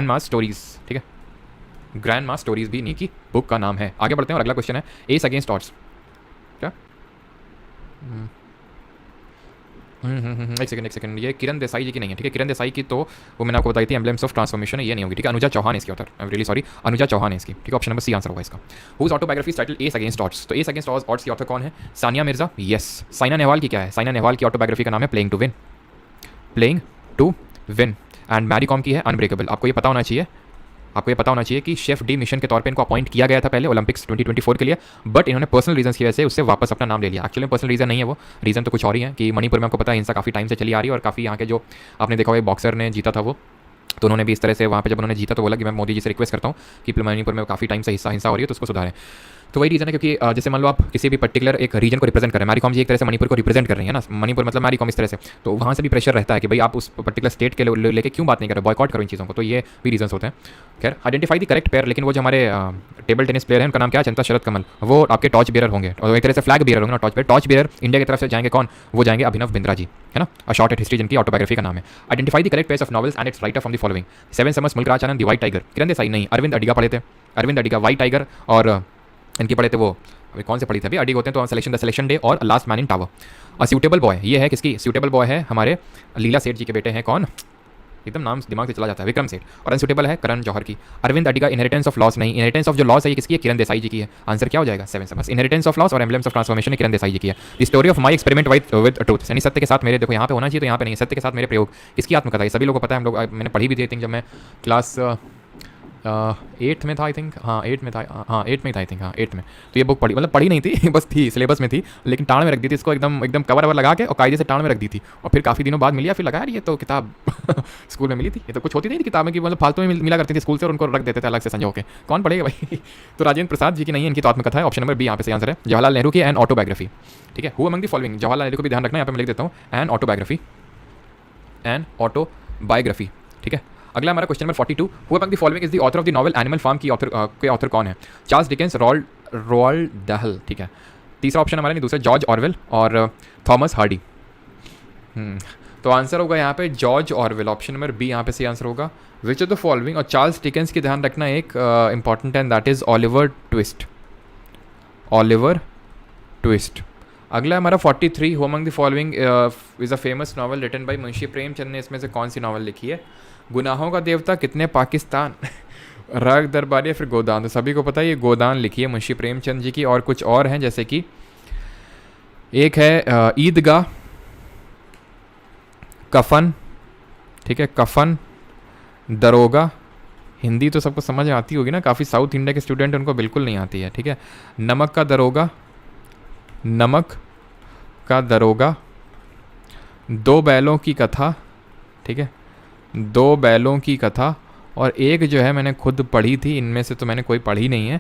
मास स्टोरीज, ठीक है, ग्रैंड मास स्टोरीज भी इन्हीं की बुक का नाम है। आगे बढ़ते हैं और अगला क्वेश्चन है एस अगेंस्ट ऑड्स। क्या? एक सेकंड, ये किरण देसाई जी की नहीं है, ठीक है। किरण देसाई की तो वो मैंने आपको बताई थी, एम्बलेम्स ऑफ ट्रांसफॉर्मेशन है, ये नहीं होगी, ठीक है। अनुजा चौहान है इसकी author, I am really sorry, Anuja Chauhan है इसकी, ठीक है। ऑप्शन नंबर सी आंसर होगा इसका। Whose autobiography title ace against odds? तो एस अगेंस्ट ऑड्स की ऑथर कौन है? सानिया मिर्जा, यस। साइना नेहवाल की क्या है? साइना नेहवाल की ऑटोबायोग्राफी का नाम है playing to win, playing to win. And Mary Kom की है अनब्रेकेबल। आपको ये पता होना चाहिए, आपको ये पता होना चाहिए कि शेफ डी मिशन के तौर पे इनको अपॉइंट किया गया था पहले ओलंपिक्स 2024 के लिए, बट इन्होंने पर्सनल रीजंस की वजह से उससे वापस अपना नाम ले लिया। एक्चुअली पर्सनल रीजन नहीं है वो, रीजन तो कुछ और ही है कि मणिपुर में आपको पता है हिंसा काफ़ी टाइम से चली आ रही है, और काफ़ी यहाँ के जो आपने देखा हुआ बॉक्सर ने जीता था वो, तो उन्होंने भी इस तरह से वहाँ पे जब उन्होंने जीता तो बोला कि मैं मोदी जी से रिक्वेस्ट करता हूँ कि मणिपुर में काफ़ी टाइम से हिंसा हो रही है तो उसको सुधारें। तो वही रीज़न है, क्योंकि जैसे मान लो आप किसी भी पर्टिकुलर एक रीजन को रिप्रेजेंट कर रहे हैं, मैरी कॉम जी एक तरह से मणिपुर को रिप्रेजेंट कर रही है ना, मणिपुर मतलब मैरी कॉम इस तरह से, तो वहाँ से भी प्रेशर रहता है कि भाई आप उस पर्टिकुलर स्टेट के लेके क्यों बात नहीं कर रहे, बॉयकॉट करो इन चीज़ों को, तो ये भी रीजंस होते हैं। खैर, आइडेंटिफाई द करेक्ट पेयर, लेकिन वो जो हमारे टेबल टेनिस प्लेयर हैं उनका नाम क्या है? चंता शरद कमल, वो आपके टॉर्च बियरर होंगे, और एक तरह से फ्लैग बियरर होंगे ना, टॉर्च बियरर इंडिया की तरफ से जाएंगे कौन? वो जाएंगे अभिनव बिंद्रा जी, है ना। अ शॉर्ट एट हिस्ट्री जिनकी ऑटोबायोग्राफी का नाम है। Identify the correct pairs of novels and it's writer from the following? Seven summers, मुल्क राज आनंद, the white tiger. Kiran Desai नहीं, अरविंद अडिगा पढ़े थे, अरविंद अडिगा व्हाइट टाइगर, और इनकी पढ़े थे वो कौन से पढ़ी थी अभी, अडिग होते हैं तो सिलेक्शन द सिलेक्शन डे और last man in tower. A suitable boy, ये है किसकी, सूटेबल बॉय है हमारे लीला सेठ जी के बेटे हैं, कौन, एकदम नाम दिमाग से चला जाता है, विक्रम सेठ। और अनसूटेबल है करण जौहर की। Aravind Adiga, inheritance of loss नहीं, इनहेरिटेंस ऑफ जो लॉस है ये किसकी है, किरण देसाई जी की है। आंसर क्या हो जाएगा, 7 समझ। इनहेरिटेंस ऑफ लॉस और एम्बलेम्स ऑफ ट्रांसफॉर्मेशन है किरण देसाई जी की है। The story of my experiments with truth, यानी सत्य के साथ मेरे, देखो यहाँ पे होना चाहिए तो यहाँ पे नहीं, सत्य के साथ मेरे प्रयोग, किसकी आत्मकथा है, सभी लोगों को पता है, हम लोग मैंने पढ़ी भी थी आई थिंक जब मैं क्लास 8th में था आई थिंक, हाँ 8th में था, हाँ 8th में था आई थिंक, हाँ 8th में। तो ये बुक पढ़ी, मतलब पढ़ी नहीं थी बस थी सिलेबस में थी, लेकिन टाँड में रख दी थी इसको, एकदम एकदम कवर ववर लगा के और कायदे से टाँड में रख दी थी। और फिर काफ़ी दिनों बाद मिली, फिर लगाया ये तो किताब स्कूल में मिली थी, ये तो कुछ होती नहीं थी किताबें की, मतलब फालतू में मिला करती थी स्कूल से और उनको रख देते थे अलग से संजो के, कौन पढ़ेगा भाई तो राजेंद्र प्रसाद जी की नहीं है, इनकी तो आत्मकथा है। ऑप्शन नंबर बी यहाँ पे सही आंसर है। जवाहरलाल नेहरू की एन ऑटोबायोग्राफी, ठीक है। Who among the following, Jawaharlal Nehru को भी ध्यान रखना, यहाँ पे मैं लिख देता हूँ एन ऑटोबायोग्राफी, एन ऑटोबायोग्राफी, ठीक है। अगला हमारा question number 42, who among the following is the author of the novel animal farm की ऑथर कौन है, चार्ल्स डिकेंस, रोल्ड डहल, ठीक है। तीसरा ऑप्शन हमारा नहीं, दूसरा जॉर्ज ऑरवेल और थॉमस हार्डी। तो आंसर होगा यहाँ पे George Orwell, option number B यहाँ पे सही आंसर होगा। विच ऑफ द फॉलोइंग, और चार्ल्स डिकेंस की ध्यान रखना एक important and that is Oliver Twist, Oliver Twist. अगला हमारा 43, who among the following is a famous novel written by Munshi Premchand ने इसमें से कौन सी नॉवल लिखी है, गुनाहों का देवता, कितने पाकिस्तान राग दरबारी या फिर गोदान। तो सभी को पता है ये गोदान लिखी है मुंशी प्रेमचंद जी की, और कुछ और हैं जैसे कि एक है ईदगाह, कफन, ठीक है, कफन, दरोगा, हिंदी तो सबको समझ आती होगी ना, काफ़ी साउथ इंडिया के स्टूडेंट उनको बिल्कुल नहीं आती है, ठीक है। नमक का दरोगा, नमक का दरोगा, दो बैलों की कथा, ठीक है, दो बैलों की कथा, और एक जो है मैंने खुद पढ़ी थी, इनमें से तो मैंने कोई पढ़ी नहीं है,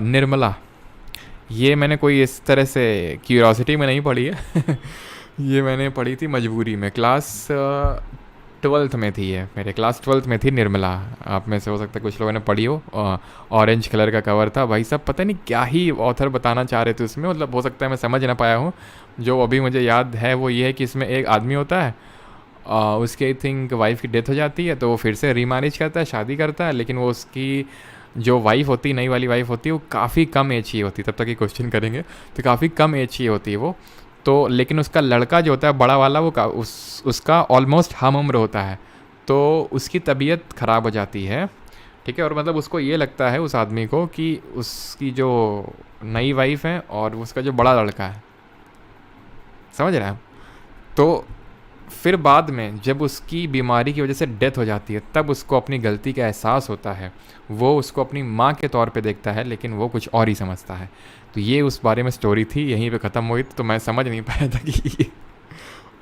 निर्मला। ये मैंने कोई इस तरह से क्यूरियोसिटी में नहीं पढ़ी है ये मैंने पढ़ी थी मजबूरी में, क्लास 12th में थी ये, मेरे क्लास 12th में थी निर्मला। आप में से हो सकता है कुछ लोगों ने पढ़ी हो। ऑरेंज कलर का कवर था भाई साहब, पता नहीं क्या ही ऑथर बताना चाह रहे थे उसमें, मतलब हो सकता है मैं समझ ना पाया हूँ। जो अभी मुझे याद है वो ये है कि इसमें एक आदमी होता है, उसके आई थिंक वाइफ की डेथ हो जाती है, तो वो फिर से रीमैरिज करता है, शादी करता है, लेकिन वो उसकी जो वाइफ होती है, नई वाली वाइफ होती है, वो काफ़ी कम एज की होती है, तब तक ये क्वेश्चन करेंगे, तो काफ़ी कम एज की होती है वो तो, लेकिन उसका लड़का जो होता है बड़ा वाला वो उसका ऑलमोस्ट हम उम्र होता है, तो उसकी तबीयत ख़राब हो जाती है, ठीक है। और मतलब उसको ये लगता है उस आदमी को कि उसकी जो नई वाइफ है और उसका जो बड़ा लड़का है, समझ रहे हैं। तो फिर बाद में जब उसकी बीमारी की वजह से डेथ हो जाती है, तब उसको अपनी गलती का एहसास होता है, वो उसको अपनी माँ के तौर पे देखता है, लेकिन वो कुछ और ही समझता है। तो ये उस बारे में स्टोरी थी, यहीं पे ख़त्म हुई। तो मैं समझ नहीं पाया था कि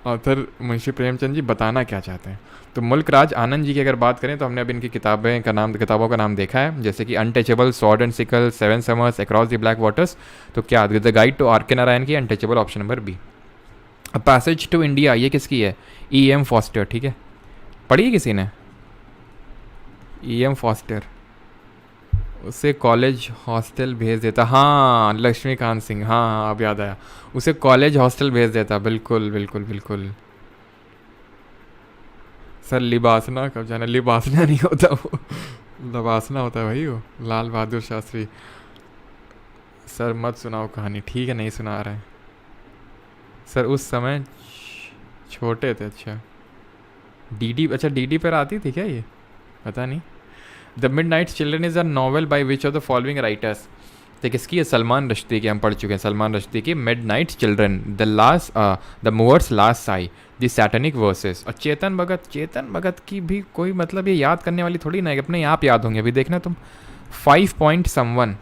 ऑथर मुंशी प्रेमचंद जी बताना क्या चाहते हैं। तो मुल्क राज आनंद जी की अगर बात करें तो हमने अभी इनकी किताबों का नाम देखा है, जैसे कि untouchable, sword and sickle, 7 summers, across the black waters. तो क्या the guide to R K Narayan की untouchable, option number B. Passage to India ये किसकी है, E.M. फॉस्टर, ठीक है, पढ़ी है किसी ने E.M. फॉस्टर। उसे कॉलेज हॉस्टल भेज देता, हाँ लक्ष्मीकांत सिंह, हाँ अब याद आया, उसे कॉलेज हॉस्टल भेज देता, बिल्कुल बिल्कुल बिल्कुल। सर लिबासना कब जाना, लिबासना नहीं होता वो लबासना होता है भाई, वो लाल बहादुर शास्त्री। सर मत सुनाओ कहानी, ठीक है नहीं सुना रहे हैं सर, उस समय छोटे थे। अच्छा डीडी, अच्छा डीडी पर आती थी क्या ये, पता नहीं। The midnight children is a novel bye which of the following writers, तो किसकी है, सलमान रश्दी की, हम पढ़ चुके हैं सलमान रश्दी की midnight children, the movers last Sai, the Satanic versus. और चेतन भगत की भी कोई मतलब ये याद करने वाली थोड़ी ना है, अपने आप याद होंगे। अभी देखना तुम 5 पॉइंट समवन,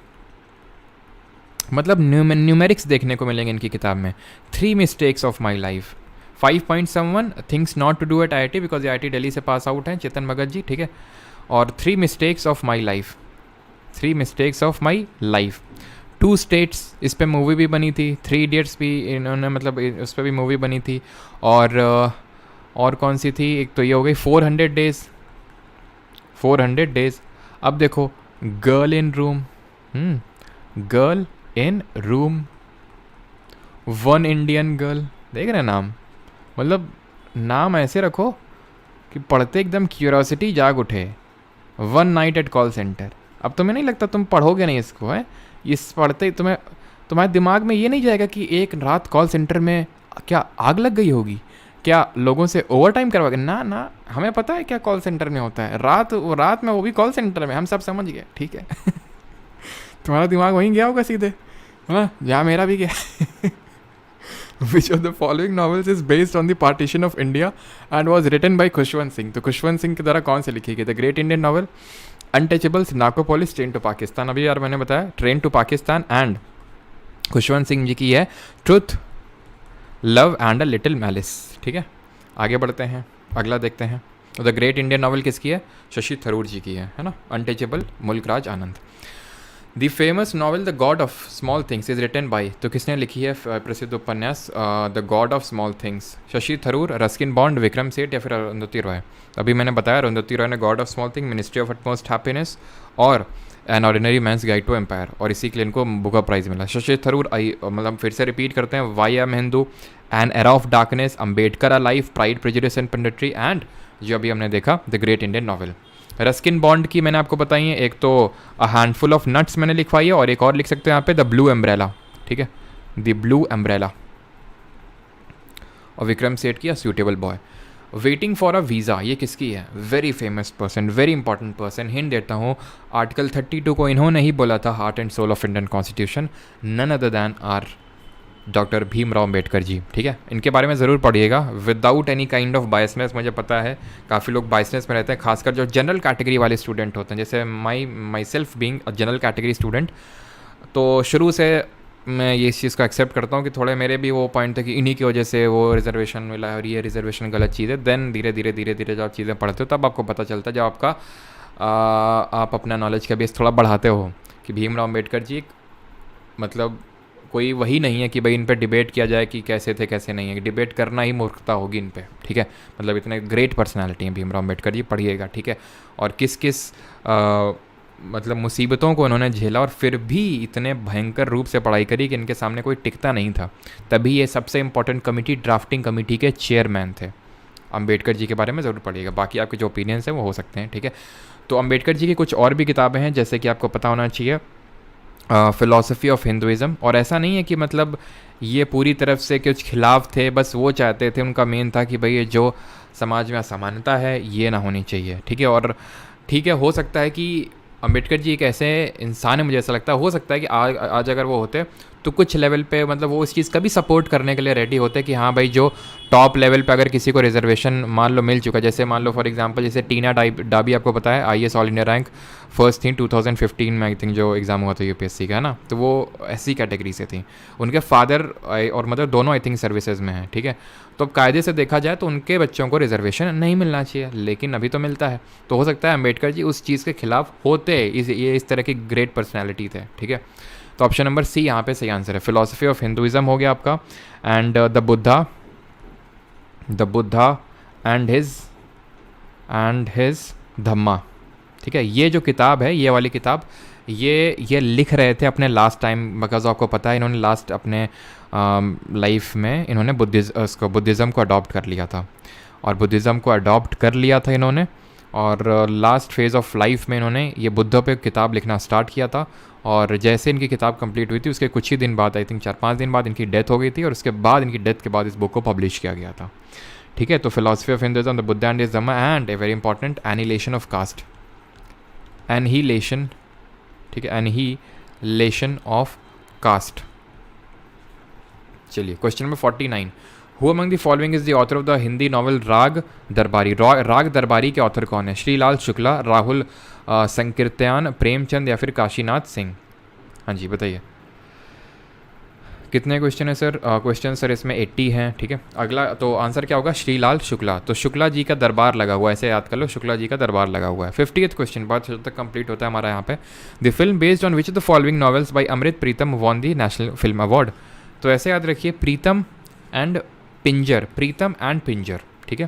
मतलब न्यूमेरिक्स देखने को मिलेंगे इनकी किताब में। 3 mistakes of my life, 5 point someone, things not to do at IIT because IIT Delhi से पास आउट हैं चेतन भगत जी, ठीक है। और 3 mistakes of my life, 3 mistakes of my life. 2 states, इस पर मूवी भी बनी थी। 3 इडियट्स भी इन्होंने मतलब उस पर भी मूवी बनी थी। और कौन सी थी, एक तो ये हो गई 400 डेज, 400 डेज। अब देखो girl in room, girl in room, 1 Indian girl, देख रहे हैं नाम, मतलब नाम ऐसे रखो कि पढ़ते एकदम क्यूरियोसिटी जाग उठे। 1 नाइट एट कॉल सेंटर, अब तुम्हें नहीं लगता तुम पढ़ोगे नहीं इसको, है इस पढ़ते तुम्हें तो हमारे दिमाग में ये नहीं जाएगा कि एक रात कॉल सेंटर में क्या आग लग गई होगी, क्या लोगों से ओवर टाइम करवा के, ना ना, हमें पता है क्या कॉल सेंटर में होता है, रात में, वो भी कॉल सेंटर में, हम सब समझ गए, ठीक है। तुम्हारा दिमाग वहीं गया होगा सीधे, हाँ, जहाँ मेरा भी गया। Which of the following novels is based on the partition of India and was written by Khushwant Singh? तो खुशवंत सिंह के द्वारा कौन से लिखी गई? The great Indian novel, untouchables, narcopolis, train to Pakistan. अभी यार मैंने बताया train to Pakistan and Khushwant Singh ji की है truth, love and a little malice. ठीक है, आगे बढ़ते हैं, अगला देखते हैं। द ग्रेट इंडियन नॉवल किसकी है? शशि थरूर जी की है ना। Untouchable, Mulkraj Anand. The famous novel the god of small things is written by, तो किसने लिखी है प्रसिद्ध उपन्यास the god of small things? Shashi Tharoor, Ruskin Bond, Vikram Seth या फिर अरुंधति रॉय? अभी मैंने बताया अरुंधति रॉय ने god of small thing, ministry of utmost happiness और an ordinary man's guide to empire, और इसी के लिए इनको बुकर प्राइज़ मिला। शशि थरूर, मतलब फिर से रिपीट करते हैं, why am Hindu, an era of darkness, Ambedkar a life, pride, prejudice and punditry and जो अभी हमने देखा the great Indian novel. Ruskin Bond की मैंने आपको बताई है, एक तो अ हैंडफुल ऑफ नट्स मैंने लिखवाई है, और एक और लिख सकते हैं यहाँ पे द ब्लू एम्ब्रेला। ठीक है, द ब्लू एम्ब्रेला। और विक्रम सेठ की a suitable boy. Waiting for a visa, ये किसकी है? Very famous person, very important person. Hint देता हूँ, आर्टिकल 32 को इन्होंने ही बोला था heart and soul of Indian constitution, none other than our doctor Bhimrao Ambedkar ji. ठीक है, इनके बारे में ज़रूर पढ़िएगा without any kind of biasness. मुझे पता है काफ़ी लोग बायसनेस में रहते हैं, खासकर जो जनरल कैटेगरी वाले स्टूडेंट होते हैं, जैसे my self being a general category student, तो शुरू से मैं ये इस चीज़ को एक्सेप्ट करता हूँ कि थोड़े मेरे भी वो पॉइंट थे कि इन्हीं की वजह से वो रिजर्वेशन मिला है और ये रिजर्वेशन गलत चीज़ है। देन धीरे धीरे जब आप चीज़ें पढ़ते हो तब आपको पता चलता है, जब आपका आप अपना नॉलेज का बेस थोड़ा बढ़ाते हो, कि भीमराव अम्बेडकर जी मतलब कोई वही नहीं है कि भाई इन पे डिबेट किया जाए कि कैसे थे कैसे नहीं है। डिबेट करना ही मूर्खता होगी इन पे। ठीक है, मतलब इतने ग्रेट पर्सनालिटी हैं भीमराव अम्बेडकर जी, पढ़िएगा। ठीक है, और किस किस मतलब मुसीबतों को उन्होंने झेला और फिर भी इतने भयंकर रूप से पढ़ाई करी कि इनके सामने कोई टिकता नहीं था। तभी ये सबसे इंपॉर्टेंट कमेटी, ड्राफ्टिंग कमेटी के चेयरमैन थे। अम्बेडकर जी के बारे में ज़रूर पढ़िएगा, बाकी आपके जो ओपिनियंस हैं वो हो सकते हैं। ठीक है, तो अम्बेडकर जी की कुछ और भी किताबें हैं, जैसे कि आपको पता होना चाहिए फ़िलॉसफी ऑफ हिंदुइज़्म। और ऐसा नहीं है कि मतलब ये पूरी तरफ से कुछ खिलाफ थे, बस वो चाहते थे, उनका मेन था कि भाई ये जो समाज में असमानता है ये ना होनी चाहिए। ठीक है, और ठीक है, हो सकता है कि अम्बेडकर जी एक ऐसे इंसान है, मुझे ऐसा लगता है, हो सकता है कि आज अगर वो होते तो कुछ लेवल पे मतलब वो इस चीज़ का भी सपोर्ट करने के लिए रेडी होते कि हाँ भाई, जो टॉप लेवल पे अगर किसी को रिजर्वेशन मान लो मिल चुका, जैसे मान लो फॉर एग्जांपल जैसे टीना डाबी आपको पता है, IAS all India rank first थी 2015 में, आई थिंक जो एग्ज़ाम हुआ था यूपीएससी का, है ना, तो वो ऐसी कैटेगरी से थी। उनके फादर और मदर दोनों आई थिंक सर्विसेज में हैं। ठीक है, तो अब कायदे से देखा जाए तो उनके बच्चों को रिजर्वेशन नहीं मिलना चाहिए, लेकिन अभी तो मिलता है। तो हो सकता है अम्बेडकर जी उस चीज़ के खिलाफ होते, ये इस तरह की ग्रेट पर्सनैलिटी थे। ठीक है, तो ऑप्शन नंबर सी यहाँ पे सही आंसर है। फिलॉसफी ऑफ हिंदुइज्म हो गया आपका, and the Buddha and his Dhamma. ठीक है, ये जो किताब है, ये वाली किताब, ये लिख रहे थे अपने लास्ट टाइम, बिकॉज आपको पता है इन्होंने लास्ट अपने लाइफ में इन्होंने बुद्धिज़्म को अडॉप्ट कर लिया था, और बुद्धिज़्म को अडॉप्ट कर लिया था इन्होंने, और लास्ट फेज़ ऑफ लाइफ में इन्होंने ये बुद्ध पे किताब लिखना स्टार्ट किया था। और जैसे इनकी किताब कंप्लीट हुई थी उसके कुछ ही दिन बाद, आई थिंक 4-5 दिन बाद इनकी डेथ हो गई थी, और उसके बाद इनकी डेथ के बाद इस बुक को पब्लिश किया गया था। ठीक है, तो philosophy of Hinduism, the Buddha and his Dhamma, and a very important annihilation of caste, annihilation. ठीक है, एनिहिलेशन ऑफ कास्ट। चलिए, question number 49, who among the following is the author of the Hindi novel Raag Darbari? राग दरबारी के ऑथर कौन है? श्रीलाल शुक्ला, राहुल संकीर्त्यान, प्रेमचंद या फिर काशीनाथ सिंह? हाँ जी, बताइए कितने क्वेश्चन है सर? क्वेश्चन सर इसमें 80 हैं। ठीक है, अगला तो आंसर क्या होगा? श्रीलाल शुक्ला। तो शुक्ला जी का दरबार लगा हुआ है, ऐसे याद कर लो, शुक्ला जी का दरबार लगा हुआ है। 50th क्वेश्चन बात तक कंप्लीट होता है हमारा यहाँ पे। The film based on which of the following novels by Amrit Pritam won the national film award? तो ऐसे याद रखिए, प्रीतम एंड पिंजर। ठीक है,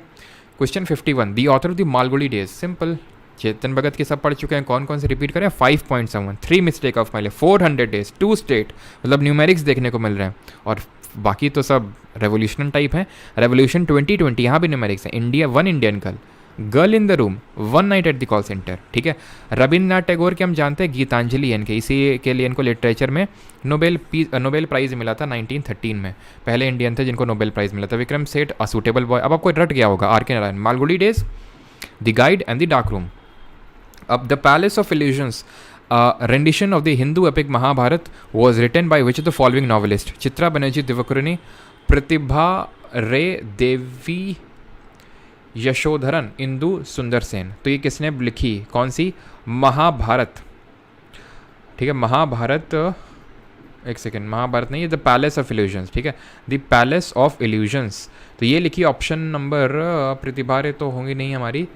question 51, the author of the Malgudi days? Simple, Chetan Bhagat के सब पढ़ चुके हैं, कौन कौन से रिपीट करें? 5.7, 3 मिस्टेक ऑफ माइले, 400 डेज, 2 स्टेट, मतलब न्यूमेरिक्स देखने को मिल रहे हैं, और बाकी तो सब रेवोल्यूशन टाइप हैं। रेवोल्यूशन 2020, यहाँ भी न्यूमेरिक्स है। India, 1 Indian girl, girl in the room, one night at the call centre, ठीक है। रविन्द्रनाथ टैगोर के हम जानते हैं गीतांजलि इनके, इसी के लिए इनको लिटरेचर में नोबेल प्राइज़ मिला था 1913 में, पहले इंडियन थे जिनको नोबेल प्राइज़ मिला था। विक्रम सेठ, अ सूटेबल बॉय, अब आपको रट गया होगा, R K Narayan, Malgudi days, the guide and the dark room. अब the palace of illusions, rendition of the Hindu epic Mahabharata was written by which of the following novelist? Chitra Banerjee Divakaruni, Pratibha Ray Devi, यशोधरन, Indu सुंदर सेन। तो ये किसने लिखी, कौन सी, महाभारत, ठीक है। महाभारत, एक सेकेंड, महाभारत नहीं, ये द पैलेस ऑफ इल्यूजन्स, ठीक है, द पैलेस ऑफ इल्यूजन्स। तो ये लिखी ऑप्शन नंबर, प्रतिभा रे तो होंगी नहीं हमारी,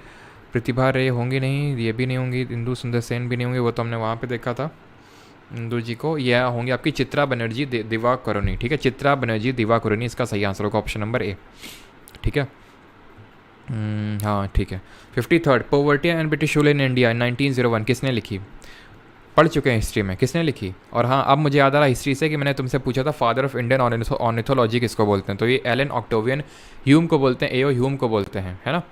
प्रतिभा रे होंगी नहीं, ये भी नहीं होंगी, इंदु सुंदर सेन भी नहीं होंगी, वो तो हमने वहाँ पे देखा था इंदु जी को। यह होंगी आपकी चित्रा बनर्जी दिवाकरुणी, ठीक है, चित्रा बनर्जी दिवाकरुणी इसका सही आंसर होगा, ऑप्शन नंबर ए, ठीक है। हाँ ठीक है। 53rd, poverty and British rule in India 1901 किसने लिखी, पढ़ चुके हैं हिस्ट्री में, किसने लिखी। और हाँ अब मुझे याद आ रहा हिस्ट्री से कि मैंने तुमसे पूछा था फादर ऑफ इंडियन ऑर्निथोलॉजी किसको बोलते हैं, तो ये एलन ऑक्टेवियन ह्यूम को बोलते हैं, एओ ह्यूम को बोलते हैं, है ना।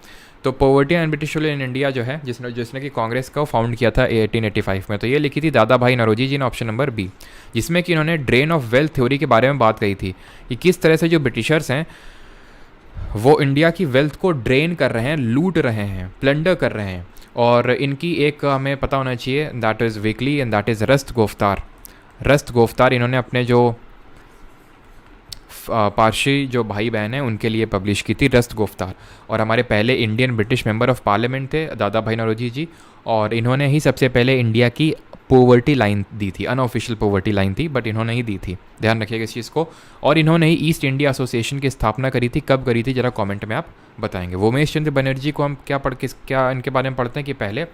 तो poverty and British rule in India जो है, जिसने कि कांग्रेस को फाउंड किया था 1885 में, तो ये लिखी थी दादा भाई नौरोजी जी ने, ऑप्शन नंबर बी, जिसमें कि इन्होंने ड्रेन ऑफ वेल्थ थ्योरी के बारे में बात कही थी कि किस तरह से जो ब्रिटिशर्स हैं वो इंडिया की वेल्थ को ड्रेन कर रहे हैं, लूट रहे हैं, प्लंडर कर रहे हैं। और इनकी एक हमें पता होना चाहिए, that is weekly and that is Rast Goftar. Rast Goftar इन्होंने अपने जो पारसी जो भाई बहन हैं उनके लिए पब्लिश की थी, रस्त गोफ्तार। और हमारे पहले Indian British member of parliament थे दादा भाई नौरोजी जी, और इन्होंने ही सबसे पहले इंडिया की पॉवर्टी लाइन दी थी, अनऑफिशियल पॉवर्टी लाइन थी बट इन्होंने ही दी थी, ध्यान रखिएगा इस चीज़ को। और इन्होंने ही ईस्ट इंडिया एसोसिएशन की स्थापना करी थी, कब करी थी जरा कमेंट में आप बताएंगे। वोमेश चंद्र बनर्जी को हम क्या इनके बारे में पढ़ते हैं कि पहले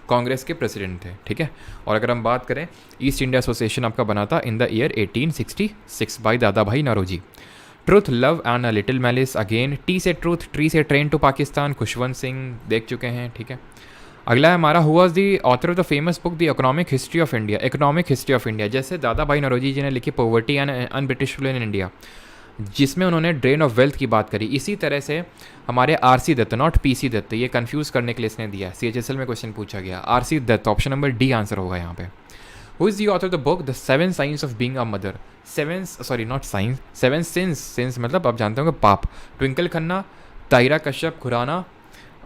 कांग्रेस के प्रेसिडेंट थे, ठीक है। और अगर हम बात करें, ईस्ट इंडिया एसोसिएशन आपका बना था in the year 1866 by Dadabhai Naoroji. Truth, love and a little malice, again T से ट्रूथ, ट्री से ट्रेन टू पाकिस्तान, खुशवंत सिंह देख चुके हैं, ठीक है। अगला है हमारा, who was the author of the famous book the economic history of India, economic history of India. जैसे दादा भाई नौरोजी जी ने लिखी poverty and un British rule in India, जिसमें उन्होंने ड्रेन ऑफ वेल्थ की बात करी। इसी तरह से हमारे RC Dutt, not PC Dutt, ये कंफ्यूज करने के लिए इसने दिया, सीएचएसएल में क्वेश्चन पूछा गया, RC Dutt, option number D answer होगा यहाँ पे। Who is the author of the book the 7 science of being a mother, seven sins मतलब आप जानते होंगे पाप। ट्विंकल खन्ना, ताहिरा कश्यप खुराना,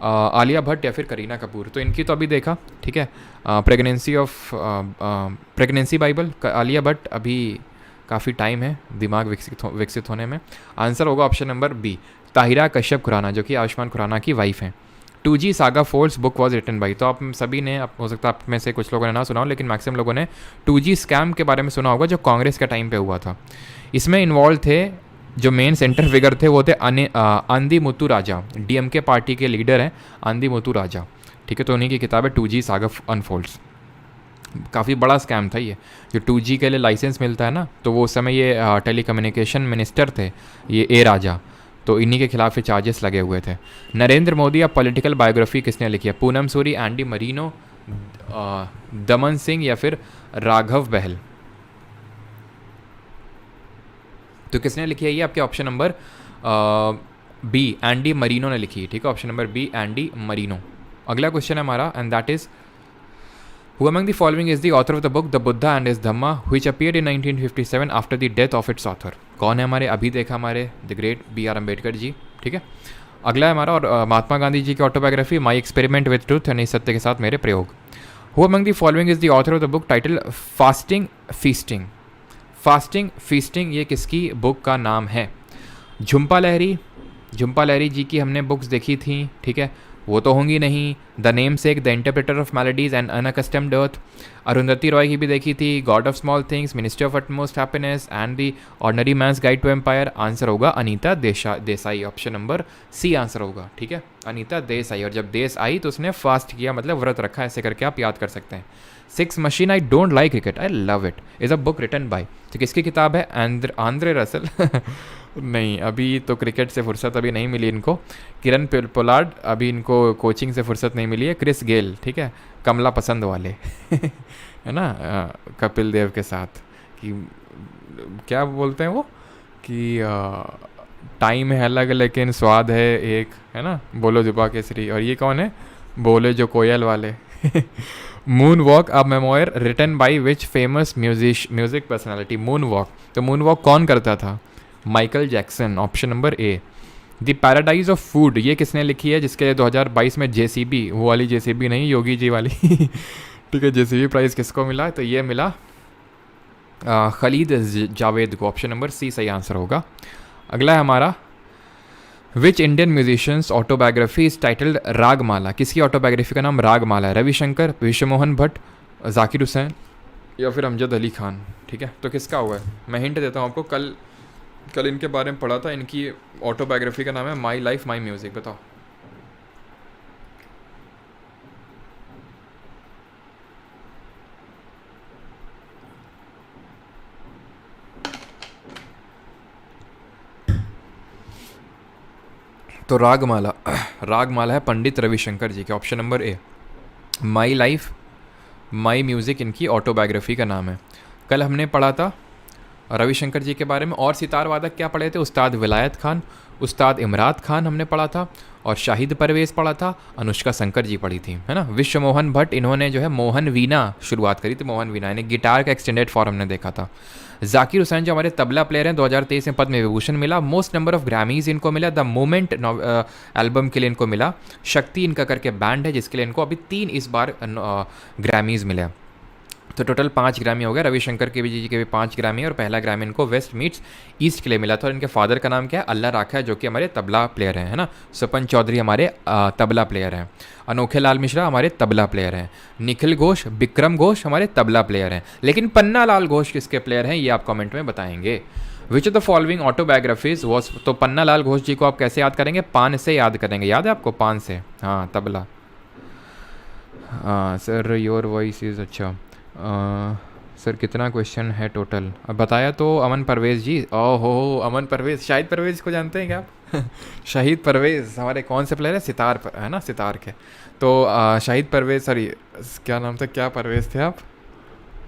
आलिया भट्ट या फिर करीना कपूर। तो इनकी तो अभी देखा, ठीक है, प्रेगनेंसी बाइबल, आलिया भट्ट, अभी काफ़ी टाइम है दिमाग विकसित होने में। आंसर होगा option number B, Tahira Kashyap Khurana, जो कि आयुष्मान खुराना की वाइफ हैं। 2G saga force book was written by, तो आप सभी ने, हो सकता है आप में से कुछ लोगों ने ना सुना हो, लेकिन मैक्सिमम लोगों ने 2G स्कैम के बारे में सुना होगा जो कांग्रेस के टाइम पे हुआ था। इसमें इन्वॉल्व थे, जो मेन सेंटर फिगर थे वो थे आंदी मुत्तू राजा, डीएमके पार्टी के लीडर हैं आंदी मुत्तू राजा, ठीक है। तो उन्हीं की किताब है 2G सागा अनफोल्ड्स। काफ़ी बड़ा स्कैम था ये, जो 2G के लिए लाइसेंस मिलता है ना, तो वो उस समय ये टेलीकम्युनिकेशन मिनिस्टर थे ये ए राजा, तो इन्हीं के खिलाफ ये चार्जेस लगे हुए थे। नरेंद्र मोदी, अब पॉलिटिकल बायोग्राफी किसने लिखी है, पूनम सूरी, एंडी मरीनो, दमन सिंह या फिर राघव बहल। तो किसने लिखी है ये, आपके option number B, Andy Marino ने लिखी है, ठीक है, option number B, Andy Marino. अगला क्वेश्चन है हमारा, and that is, Who among the following is the author of the book The Buddha and His Dhamma, which appeared in 1957 after the death of its author? कौन है हमारे, अभी देखा हमारे the great BR Ambedkar ji, ठीक है। अगला है हमारा, और महात्मा गांधी जी की autobiography my experiment with truth, यानी सत्य के साथ मेरे प्रयोग। Who among the following is the author of the book titled fasting feasting, fasting feasting ये किसकी बुक का नाम है। झुम्पा लहरी जी की हमने बुक्स देखी थी, ठीक है, वो तो होंगी नहीं। The namesake, the interpreter of maladies and unaccustomed earth. Arundhati Roy की भी देखी थी, god of small things, ministry of utmost happiness and the ordinary man's guide to empire. Answer होगा Anita Desai, option number C answer होगा, ठीक है, अनीता देसाई। और जब देश आई तो उसने फास्ट किया, मतलब व्रत रखा, ऐसे करके आप याद कर सकते हैं। 6 machine I don't like cricket I love it is a book written by, तो किसकी किताब है, आंद्रे रसल नहीं, अभी तो क्रिकेट से फुर्सत अभी नहीं मिली इनको। किरण पोलार्ड, अभी इनको कोचिंग से फुर्सत नहीं मिली है। क्रिस गेल, ठीक है, कमला पसंद वाले है ना, कपिल देव के साथ, कि क्या बोलते हैं वो, कि टाइम है अलग लेकिन स्वाद है एक, है ना, बोलो जुबा केसरी। और ये कौन है, बोले जो कोयल वाले। Moon walk a memoir written by which famous music personality. Moon walk, तो मून वॉक कौन करता था, Michael Jackson, option number A. The paradise of food, ये किसने लिखी है, जिसके लिए 2022 में जेसीबी, वो वाली जेसीबी नहीं, योगी जी वाली ठीक है, जेसीबी प्राइज़ किसको मिला, तो ये मिला खलीद जावेद को, ऑप्शन नंबर सी सही आंसर होगा। अगला है हमारा, which Indian musicians autobiography is titled Ragamala, किसकी ऑटोबायोग्राफी का नाम रागमाला है, रविशंकर, विश्वमोहन भट्ट, जाकिर हुसैन या फिर अमजद अली खान। ठीक है, तो किसका हुआ है, मैं हिंट देता हूँ आपको, कल इनके बारे में पढ़ा था, इनकी ऑटोबायोग्राफी का नाम है माई लाइफ माई म्यूज़िक, बताओ। तो रागमाला, रागमाला है पंडित रविशंकर जी के, option number A. My life my music इनकी ऑटोबायोग्राफी का नाम है। कल हमने पढ़ा था रविशंकर जी के बारे में, और सितार वादक क्या पढ़े थे, उस्ताद विलायत खान, उस्ताद इमरात खान हमने पढ़ा था, और शाहिद परवेज़ पढ़ा था, अनुष्का शंकर जी पढ़ी थी, है ना। विश्वमोहन भट्ट, इन्होंने जो है मोहन वीणा शुरुआत करी थी, मोहन वीणा यानी गिटार का एक्सटेंडेड फॉर्म हमने देखा था। जाकिर हुसैन जो हमारे तबला प्लेयर हैं, 2023 में पद्म विभूषण मिला, मोस्ट नंबर ऑफ ग्रैमीज इनको मिला, द मोमेंट एल्बम के लिए इनको मिला, शक्ति इनका करके बैंड है जिसके लिए इनको अभी 3 इस बार ग्रैमीज मिले। तो टोटल 5 ग्रामी हो गया, रविशंकर के भी जी के भी 5 ग्रामी, और पहला ग्रामी इनको वेस्ट मीट्स ईस्ट के लिए मिला था। और इनके फादर का नाम क्या है, अल्लाह राखा है, जो कि हमारे तबला प्लेयर हैं, है ना। स्वपन चौधरी हमारे तबला प्लेयर हैं, अनोखे लाल मिश्रा हमारे तबला प्लेयर हैं, निखिल घोष, विक्रम घोष हमारे तबला प्लेयर हैं, लेकिन पन्ना लाल घोष किसके प्लेयर हैं, ये आप कमेंट में बताएंगे। विच of the following autobiographies was, तो पन्ना लाल घोष जी को आप कैसे याद करेंगे, पान से याद करेंगे, याद है आपको, पान से, हाँ तबला। हाँ सर, योर वॉइस इज़, अच्छा सर कितना क्वेश्चन है टोटल, अब बताया तो अमन परवेज़ जी, ओहो अमन परवेज़, शाहिद परवेज़ को जानते हैं क्या आप शाहिद परवेज़ हमारे कौन से प्लेयर है, सितार पर, है ना, सितार के। तो शाहिद परवेज़, सॉरी क्या नाम था, क्या परवेज़ थे आप,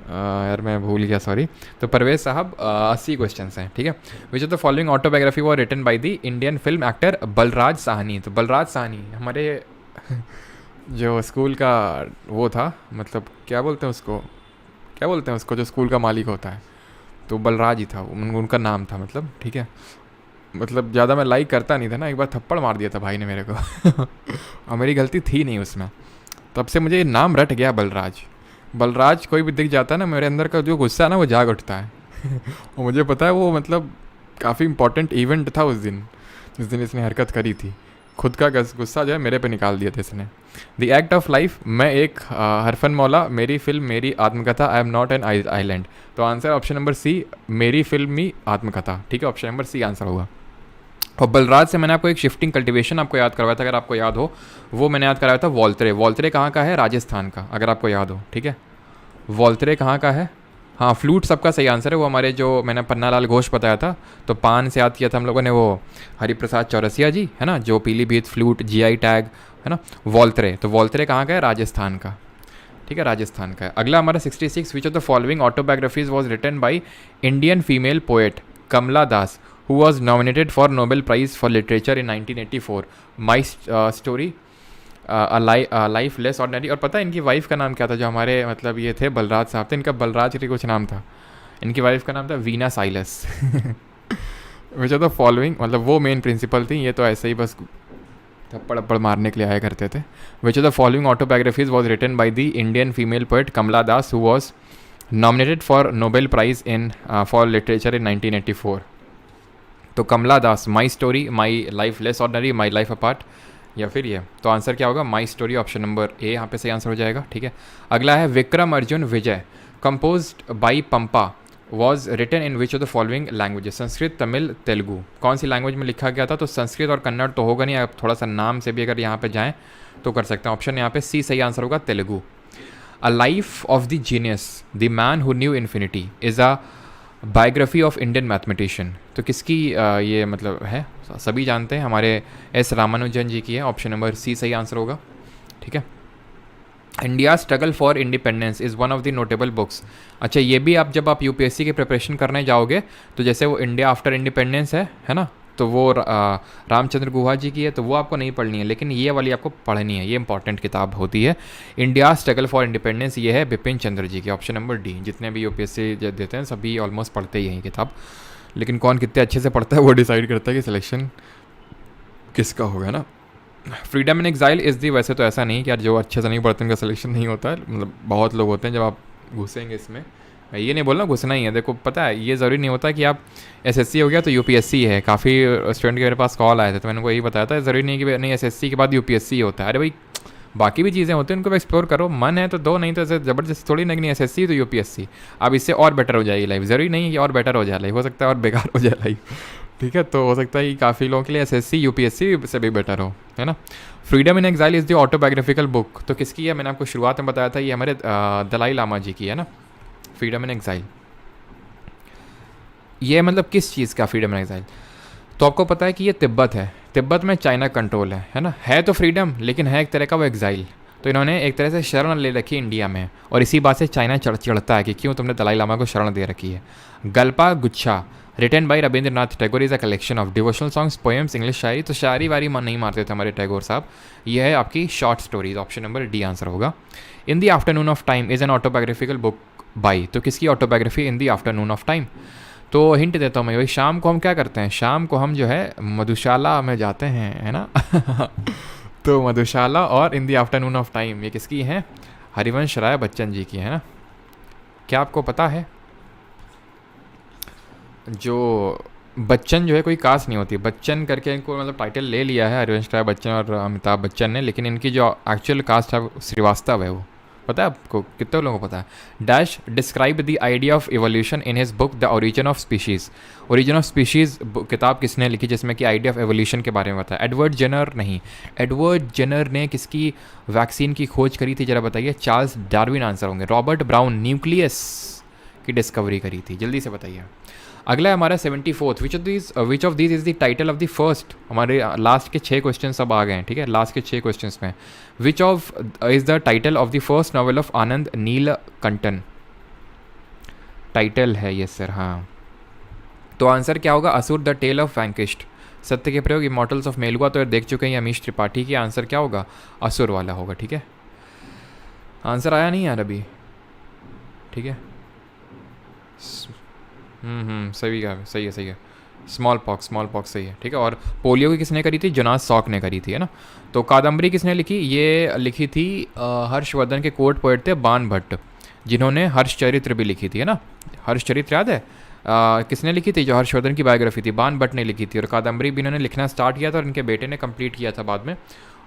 यार मैं भूल गया, सॉरी। तो परवेज़ साहब 80 क्वेश्चन हैं, ठीक है। Which of the following autobiography was written by the Indian film actor Balraj Sahni, तो बलराज साहनी हमारे जो स्कूल का वो था, मतलब क्या बोलते हैं उसको, क्या बोलते हैं उसको, जो स्कूल का मालिक होता है, तो बलराज ही था उनका नाम था, मतलब ठीक है। मतलब ज़्यादा मैं लाइक करता नहीं था ना, एक बार थप्पड़ मार दिया था भाई ने मेरे को और मेरी गलती थी नहीं उसमें, तब से मुझे ये नाम रट गया बलराज। बलराज कोई भी दिख जाता है ना, मेरे अंदर का जो गुस्सा है ना वो जाग उठता है और मुझे पता है वो मतलब काफ़ी इंपॉर्टेंट इवेंट था उस दिन, जिस दिन इसने हरकत करी थी, खुद का गुस्सा जो है मेरे पे निकाल दिया था इसने। द एक्ट ऑफ लाइफ, मैं एक हरफन मौला, मेरी फिल्म मेरी आत्मकथा, I am not an island, तो आंसर ऑप्शन नंबर सी, मेरी फिल्म मी आत्मकथा, ठीक है, ऑप्शन नंबर सी आंसर होगा। और बलराज से मैंने आपको एक शिफ्टिंग कल्टिवेशन आपको याद करवाया था, अगर आपको याद हो, वो मैंने याद कराया था वॉल्तरे। वॉल्तरे कहाँ का है, राजस्थान का, अगर आपको याद हो, ठीक है। वॉल्तरे कहाँ का है, हाँ फ्लूट सबका सही आंसर है, वो हमारे जो मैंने पन्ना लाल घोष बताया था, तो पान से याद किया था हम लोगों ने, वो हरिप्रसाद चौरसिया जी, है ना, जो पीलीभीत फ्लूट जीआई टैग, है ना। वॉल्तरे, तो वॉल्तरे कहाँ का है, राजस्थान का, ठीक है, राजस्थान का है। अगला हमारा 66, which of the following autobiographies was written by Indian female poet Kamala Das who was nominated for Nobel prize for literature in 1984, my story, life less ordinary. और पता है इनकी वाइफ का नाम क्या था, जो हमारे मतलब ये थे बलराज साहब थे, इनका बलराज के कुछ नाम था, इनकी वाइफ का नाम था Veena Silas which of the following, मतलब वो मेन प्रिंसिपल थी, ये तो ऐसे ही बस थप्पड़ अप्पड़ मारने के लिए आया करते थे। Which of the following autobiographies was written by the Indian female poet Kamala Das who was nominated for Nobel prize in for literature in 1984, तो Kamala Das, my story, my life less ordinary, my life apart, या फिर ये, तो आंसर क्या होगा, my story, option number A यहाँ पे सही आंसर हो जाएगा, ठीक है। अगला है Vikram Arjun Vijay composed by Pampa was written in which of the following languages, Sanskrit, Tamil, Telugu, कौन सी लैंग्वेज में लिखा गया था, तो संस्कृत और कन्नड़ तो होगा नहीं, आप थोड़ा सा नाम से भी अगर यहाँ पे जाएँ तो कर सकते हैं, ऑप्शन यहाँ पे सी सही आंसर होगा, Telugu. A life of the genius, the man who knew infinity is a biography of Indian mathematician, तो किसकी ये मतलब है, सभी जानते हैं, हमारे एस रामानुजन जी की है, ऑप्शन नंबर सी सही आंसर होगा, ठीक है। India struggle for independence is one of the notable books, अच्छा ये भी आप जब आप यूपीएससी की प्रिपरेशन करने जाओगे तो जैसे वो इंडिया आफ्टर इंडिपेंडेंस है ना, तो वो रामचंद्र गुहा जी की है, तो वो आपको नहीं पढ़नी है, लेकिन ये वाली आपको पढ़नी है, ये इंपॉर्टेंट किताब होती है। इंडिया स्ट्रगल फॉर इंडिपेंडेंस, ये है बिपिन चंद्र जी की, ऑप्शन नंबर डी। जितने भी यूपीएससी देते हैं सभी ऑलमोस्ट पढ़ते ही हैं ये किताब, लेकिन कौन कितने अच्छे से पढ़ता है वो डिसाइड करता है कि सिलेक्शन किसका होगा ना। Freedom in exile is the, वैसे तो ऐसा नहीं कि यार जो अच्छे से नहीं पढ़ते उनका सिलेक्शन नहीं होता है, मतलब बहुत लोग होते हैं। जब आप घुसेंगे इसमें, मैं ये नहीं बोल रहा घुसना ही है, देखो पता है ये ज़रूरी नहीं होता कि आप एसएससी हो गया तो यूपीएससी है। काफ़ी स्टूडेंट के मेरे पास कॉल आए थे तो मैंने को यही बताया था, ज़रूरी नहीं कि नहीं एसएससी के बाद यूपीएससी होता है। अरे भाई बाकी भी चीज़ें होती हैं, उनको भी एक्सप्लोर करो, मन है तो दो, नहीं तो ऐसे ज़बरदस्ती थोड़ी नहीं एसएससी तो यूपीएससी। अब इससे और बेटर हो जाएगी लाइफ, ज़रूरी नहीं है कि और बेटर हो जाए लाइफ, हो सकता है और बेकार हो जाए लाइफ, ठीक है। तो हो सकता है कि काफ़ी लोगों के लिए एसएससी यूपीएससी से भी बेटर हो, है ना। Freedom in exile is the autobiographical book, तो किसकी है? मैंने आपको शुरुआत में बताया था, ये हमारे दलाई लामा जी की है ना, फ्रीडम इन एग्जाइल। ये मतलब किस चीज़ का फ्रीडम इन एग्जाइल? तो आपको पता है कि ये तिब्बत है, तिब्बत में चाइना कंट्रोल है ना, है तो फ्रीडम लेकिन है एक तरह का वो एग्जाइल। तो इन्होंने एक तरह से शरण ले रखी इंडिया में, और इसी बात से चाइना चिढ़ता है कि क्यों तुमने दलाई लामा को शरण दे रखी है। Galpa Guchchha written by Rabindranath Tagore is a collection of devotional songs, poems, English shayari. तो शायरी वारी मन नहीं मारते थे हमारे टैगोर साहब, ये है आपकी short stories, option number D answer होगा। In the afternoon of time is an autobiographical book by, तो किसकी autobiography in the afternoon of time? तो हिंट देता हूँ मैं भाई, शाम को हम क्या करते हैं? शाम को हम जो है मधुशाला में जाते हैं, है ना तो मधुशाला और इन द आफ्टरनून ऑफ टाइम ये किसकी हैं? हरिवंश राय बच्चन जी की है ना। क्या आपको पता है जो बच्चन जो है कोई कास्ट नहीं होती, बच्चन करके इनको मतलब टाइटल ले लिया है हरिवंश राय बच्चन और अमिताभ बच्चन ने, लेकिन इनकी जो एक्चुअल कास्ट है श्रीवास्तव है। वो पता है आपको? कितने लोगों को पता है? Dash describe the idea of evolution in his book the origin of species. Origin of species किताब किसने लिखी जिसमें कि आइडिया ऑफ एवोल्यूशन के बारे में बताया? एडवर्ड जेनर नहीं, एडवर्ड जेनर ने किसकी वैक्सीन की खोज करी थी जरा बताइए? चार्ल्स डार्विन आंसर होंगे। रॉबर्ट ब्राउन न्यूक्लियस की डिस्कवरी करी थी, जल्दी से बताइए। अगला है हमारा 74th, which of these is the title of the first. हमारे लास्ट के 6 क्वेश्चन सब आ गए हैं, ठीक है, लास्ट के 6 क्वेश्चन में। Which of is the title of the first novel of Anand Neelakantan? Title है ये सर, हाँ। तो आंसर क्या होगा? असुर द टेल ऑफ वैंकिश्ड। सत्य के प्रयोग इमॉर्टल्स ऑफ मेलुआ तो देख चुके हैं अमीश त्रिपाठी की, आंसर क्या होगा? असुर वाला होगा, ठीक है। आंसर आया नहीं यार अभी, ठीक है। सही है, सही है। स्मॉल पॉक्स सही है, ठीक है। और पोलियो की किसने करी थी? जोनास सॉक ने करी थी, है ना। तो कादम्बरी किसने लिखी? ये लिखी थी हर्षवर्धन के कोर्ट पोएट थे बाण भट्ट, जिन्होंने हर्षचरित्र भी लिखी थी, है ना। हर्षचरित्र याद है? किसने लिखी थी? जो हर्षवर्धन की बायोग्राफी थी, बाण भट्ट ने लिखी थी। और कादम्बरी भी इन्होंने लिखना स्टार्ट किया था और इनके बेटे ने कंप्लीट किया था बाद में।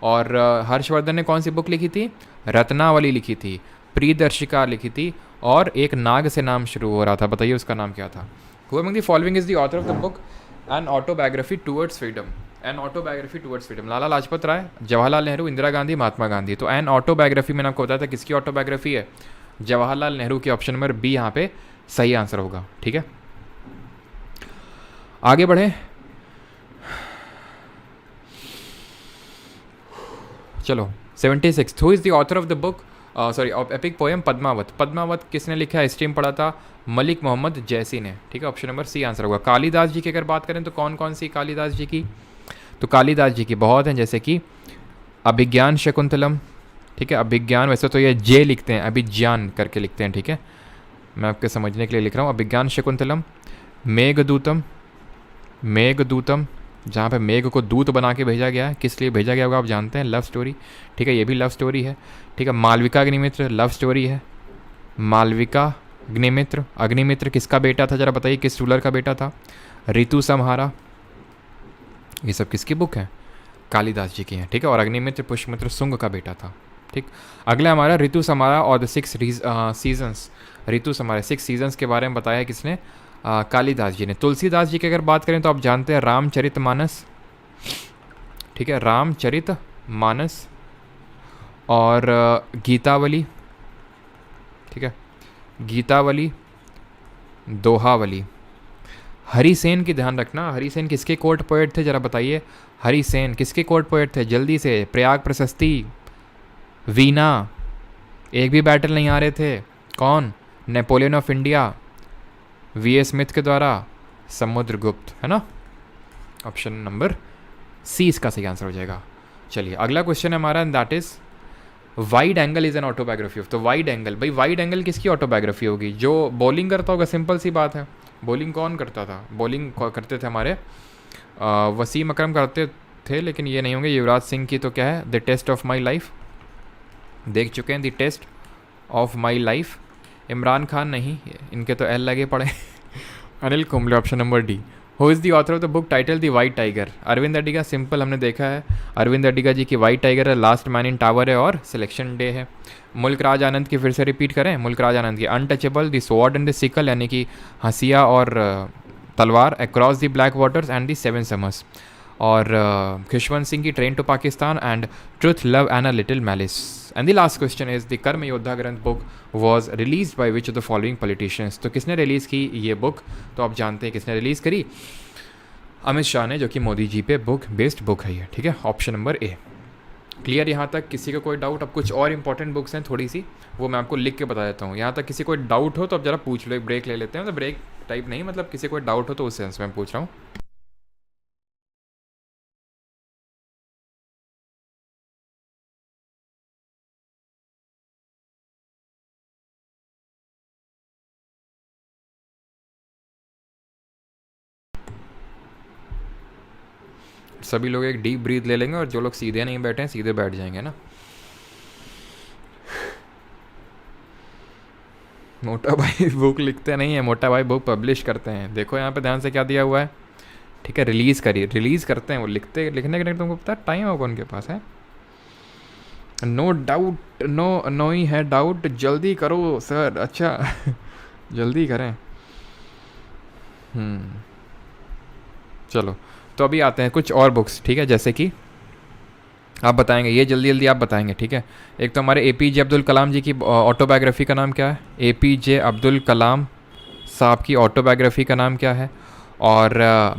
और हर्षवर्धन ने कौन सी बुक लिखी थी? रत्नावली लिखी थी, प्रियदर्शिका लिखी थी, और एक नाग से नाम शुरू हो रहा था, बताइए उसका नाम क्या था? Who among the following is the author of the book An Autobiography Towards Freedom? An Autobiography Towards Freedom, Lala Lajpat Rai, Jawaharlal Nehru, Indira Gandhi, Mahatma Gandhi. तो एन ऑटोबायोग्राफी मैंने आपको बताया था किसकी ऑटोबायोग्राफी है? जवाहरलाल नेहरू की, ऑप्शन नंबर बी यहाँ पे सही आंसर होगा, ठीक है। आगे बढ़े, चलो 76, who is the author of the book epic poem Padmavat? Padmavat किसने लिखा है? स्ट्रीम पढ़ा था मलिक मोहम्मद जैसी ने, ठीक है, ऑप्शन नंबर सी आंसर होगा। कालिदास जी की अगर बात करें तो कौन कौन सी कालिदास जी की? तो कालिदास जी की बहुत हैं, जैसे कि अभिज्ञान शकुंतलम, ठीक है। अभिज्ञान वैसे तो ये जे लिखते हैं, अभिज्ञान करके लिखते हैं, ठीक है, मैं आपके समझने के लिए लिख रहा हूँ। अभिज्ञान शकुंतलम, मेघदूतम, जहाँ पे मेघ को दूत बना के भेजा गया है, किस लिए भेजा गया होगा आप जानते हैं? लव स्टोरी, ठीक है, ये भी लव स्टोरी है, ठीक है। मालविका अग्निमित्र लव स्टोरी है, मालविका अग्निमित्र किसका बेटा था जरा बताइए? किस रूलर का बेटा था? ऋतु संहारा। ये सब किसकी बुक है? कालिदास जी की है, ठीक है। और अग्निमित्र पुष्यमित्र शुंग का बेटा था, ठीक। अगला हमारा ऋतु संहारा और द 6 सीजन्स। ऋतु संहारा 6 सीजन्स के बारे में बताया है किसने? कालिदास जी ने। तुलसीदास जी की अगर बात करें तो आप जानते हैं रामचरितमानस, ठीक है, रामचरितमानस और गीतावली, ठीक है, गीतावली, दोहावली। हरिसेन की ध्यान रखना, हरिसेन किसके कोर्ट पोएट थे जरा बताइए? हरिसेन किसके कोर्ट पोएट थे? जल्दी से, प्रयाग प्रशस्ति, वीना, एक भी बैटल नहीं आ रहे थे, कौन? Napoleon of India, V A Smith के द्वारा, समुद्रगुप्त, है ना। ऑप्शन नंबर सी इसका सही आंसर हो जाएगा। चलिए अगला क्वेश्चन है हमारा, that is wide angle is an autobiography of. तो वाइड एंगल, भाई वाइड एंगल किसकी ऑटोबायोग्राफी होगी? जो बॉलिंग करता होगा, सिंपल सी बात है। बॉलिंग कौन करता था? बॉलिंग करते थे हमारे वसीम अकरम करते थे, लेकिन ये नहीं होंगे। युवराज सिंह की तो क्या है, the test of my life देख चुके हैं, the test of my life. Imran Khan नहीं, इनके तो एल लगे पड़े। Anil Kumble, option number D. Who is the author of the book title the white tiger? Aravind Adiga, simple हमने देखा है। अरविंद अडिगा जी की वाइट टाइगर है, लास्ट मैन इन टावर है और सिलेक्शन डे है। मुल्क राज आनंद की फिर से रिपीट करें, मुल्क राज आनंद की untouchable, the sword and the sickle, यानी कि हंसिया और तलवार, across the black waters and the seven summers. और खुशवंत सिंह की train to Pakistan and truth love and a little malice. And the last question is the Karmayoddha Granth book was release by which of the following politicians? तो किसने रिलीज़ की ये बुक? तो आप जानते हैं किसने रिलीज़ करी, अमित शाह ने, जो कि मोदी जी पे बुक बेस्ड बुक है ये, ठीक है। ऑप्शन नंबर ए क्लियर यहाँ तक? किसी का कोई डाउट? अब कुछ और इंपॉर्टेंट बुक्स हैं थोड़ी सी, वो मैं आपको लिख के बता देता हूँ। यहाँ तक किसी कोई डाउट हो तो अब जरा पूछ लो, एक ब्रेक ले लेते हैं। मतलब ब्रेक टाइप नहीं, मतलब किसी कोई डाउट हो तो उस सेंस में पूछ रहा हूँ। सभी लोग एक डीप ब्रीथ ले लेंगे और जो लोग सीधे नहीं बैठे हैं सीधे बैठ जाएंगे ना। मोटा भाई बुक लिखते नहीं है, मोटा भाई बुक पब्लिश करते हैं। देखो यहाँ पे ध्यान से क्या दिया हुआ है, ठीक है। रिलीज़ करिए, रिलीज़ करते हैं वो, लिखते लिखने के लिए तुमको पता है टाइम होगा उनके पास है। नो डाउट, नो ही है डाउट, जल्दी करो सर। अच्छा जल्दी करें। चलो तो अभी आते हैं कुछ और बुक्स, ठीक है। जैसे कि आप बताएंगे, ये जल्दी जल्दी आप बताएंगे, ठीक है। एक तो हमारे APJ अब्दुल कलाम जी की ऑटोबायोग्राफी का नाम क्या है? APJ अब्दुल कलाम साहब की ऑटोबायोग्राफी का नाम क्या है? और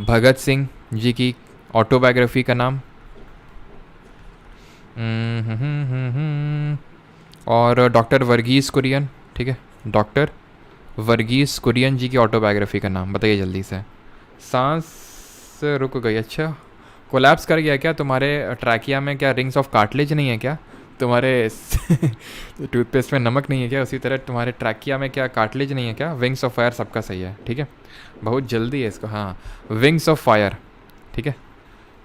भगत सिंह जी की ऑटोबायोग्राफी का नाम, और डॉक्टर वर्गीस कुरियन, ठीक है, डॉक्टर वर्गीस कुरियन जी की ऑटोबायोग्राफी का नाम बताइए जल्दी से। सांस रुक गई, अच्छा कोलैप्स कर गया क्या तुम्हारे ट्रैकिया में? क्या रिंग्स ऑफ कार्टिलेज नहीं है क्या तुम्हारे? टूथपेस्ट में नमक नहीं है क्या? उसी तरह तुम्हारे ट्रैकिया में क्या कार्टिलेज नहीं है क्या? विंग्स ऑफ फायर सबका सही है, ठीक है। बहुत जल्दी है इसको, हाँ विंग्स ऑफ फायर, ठीक है।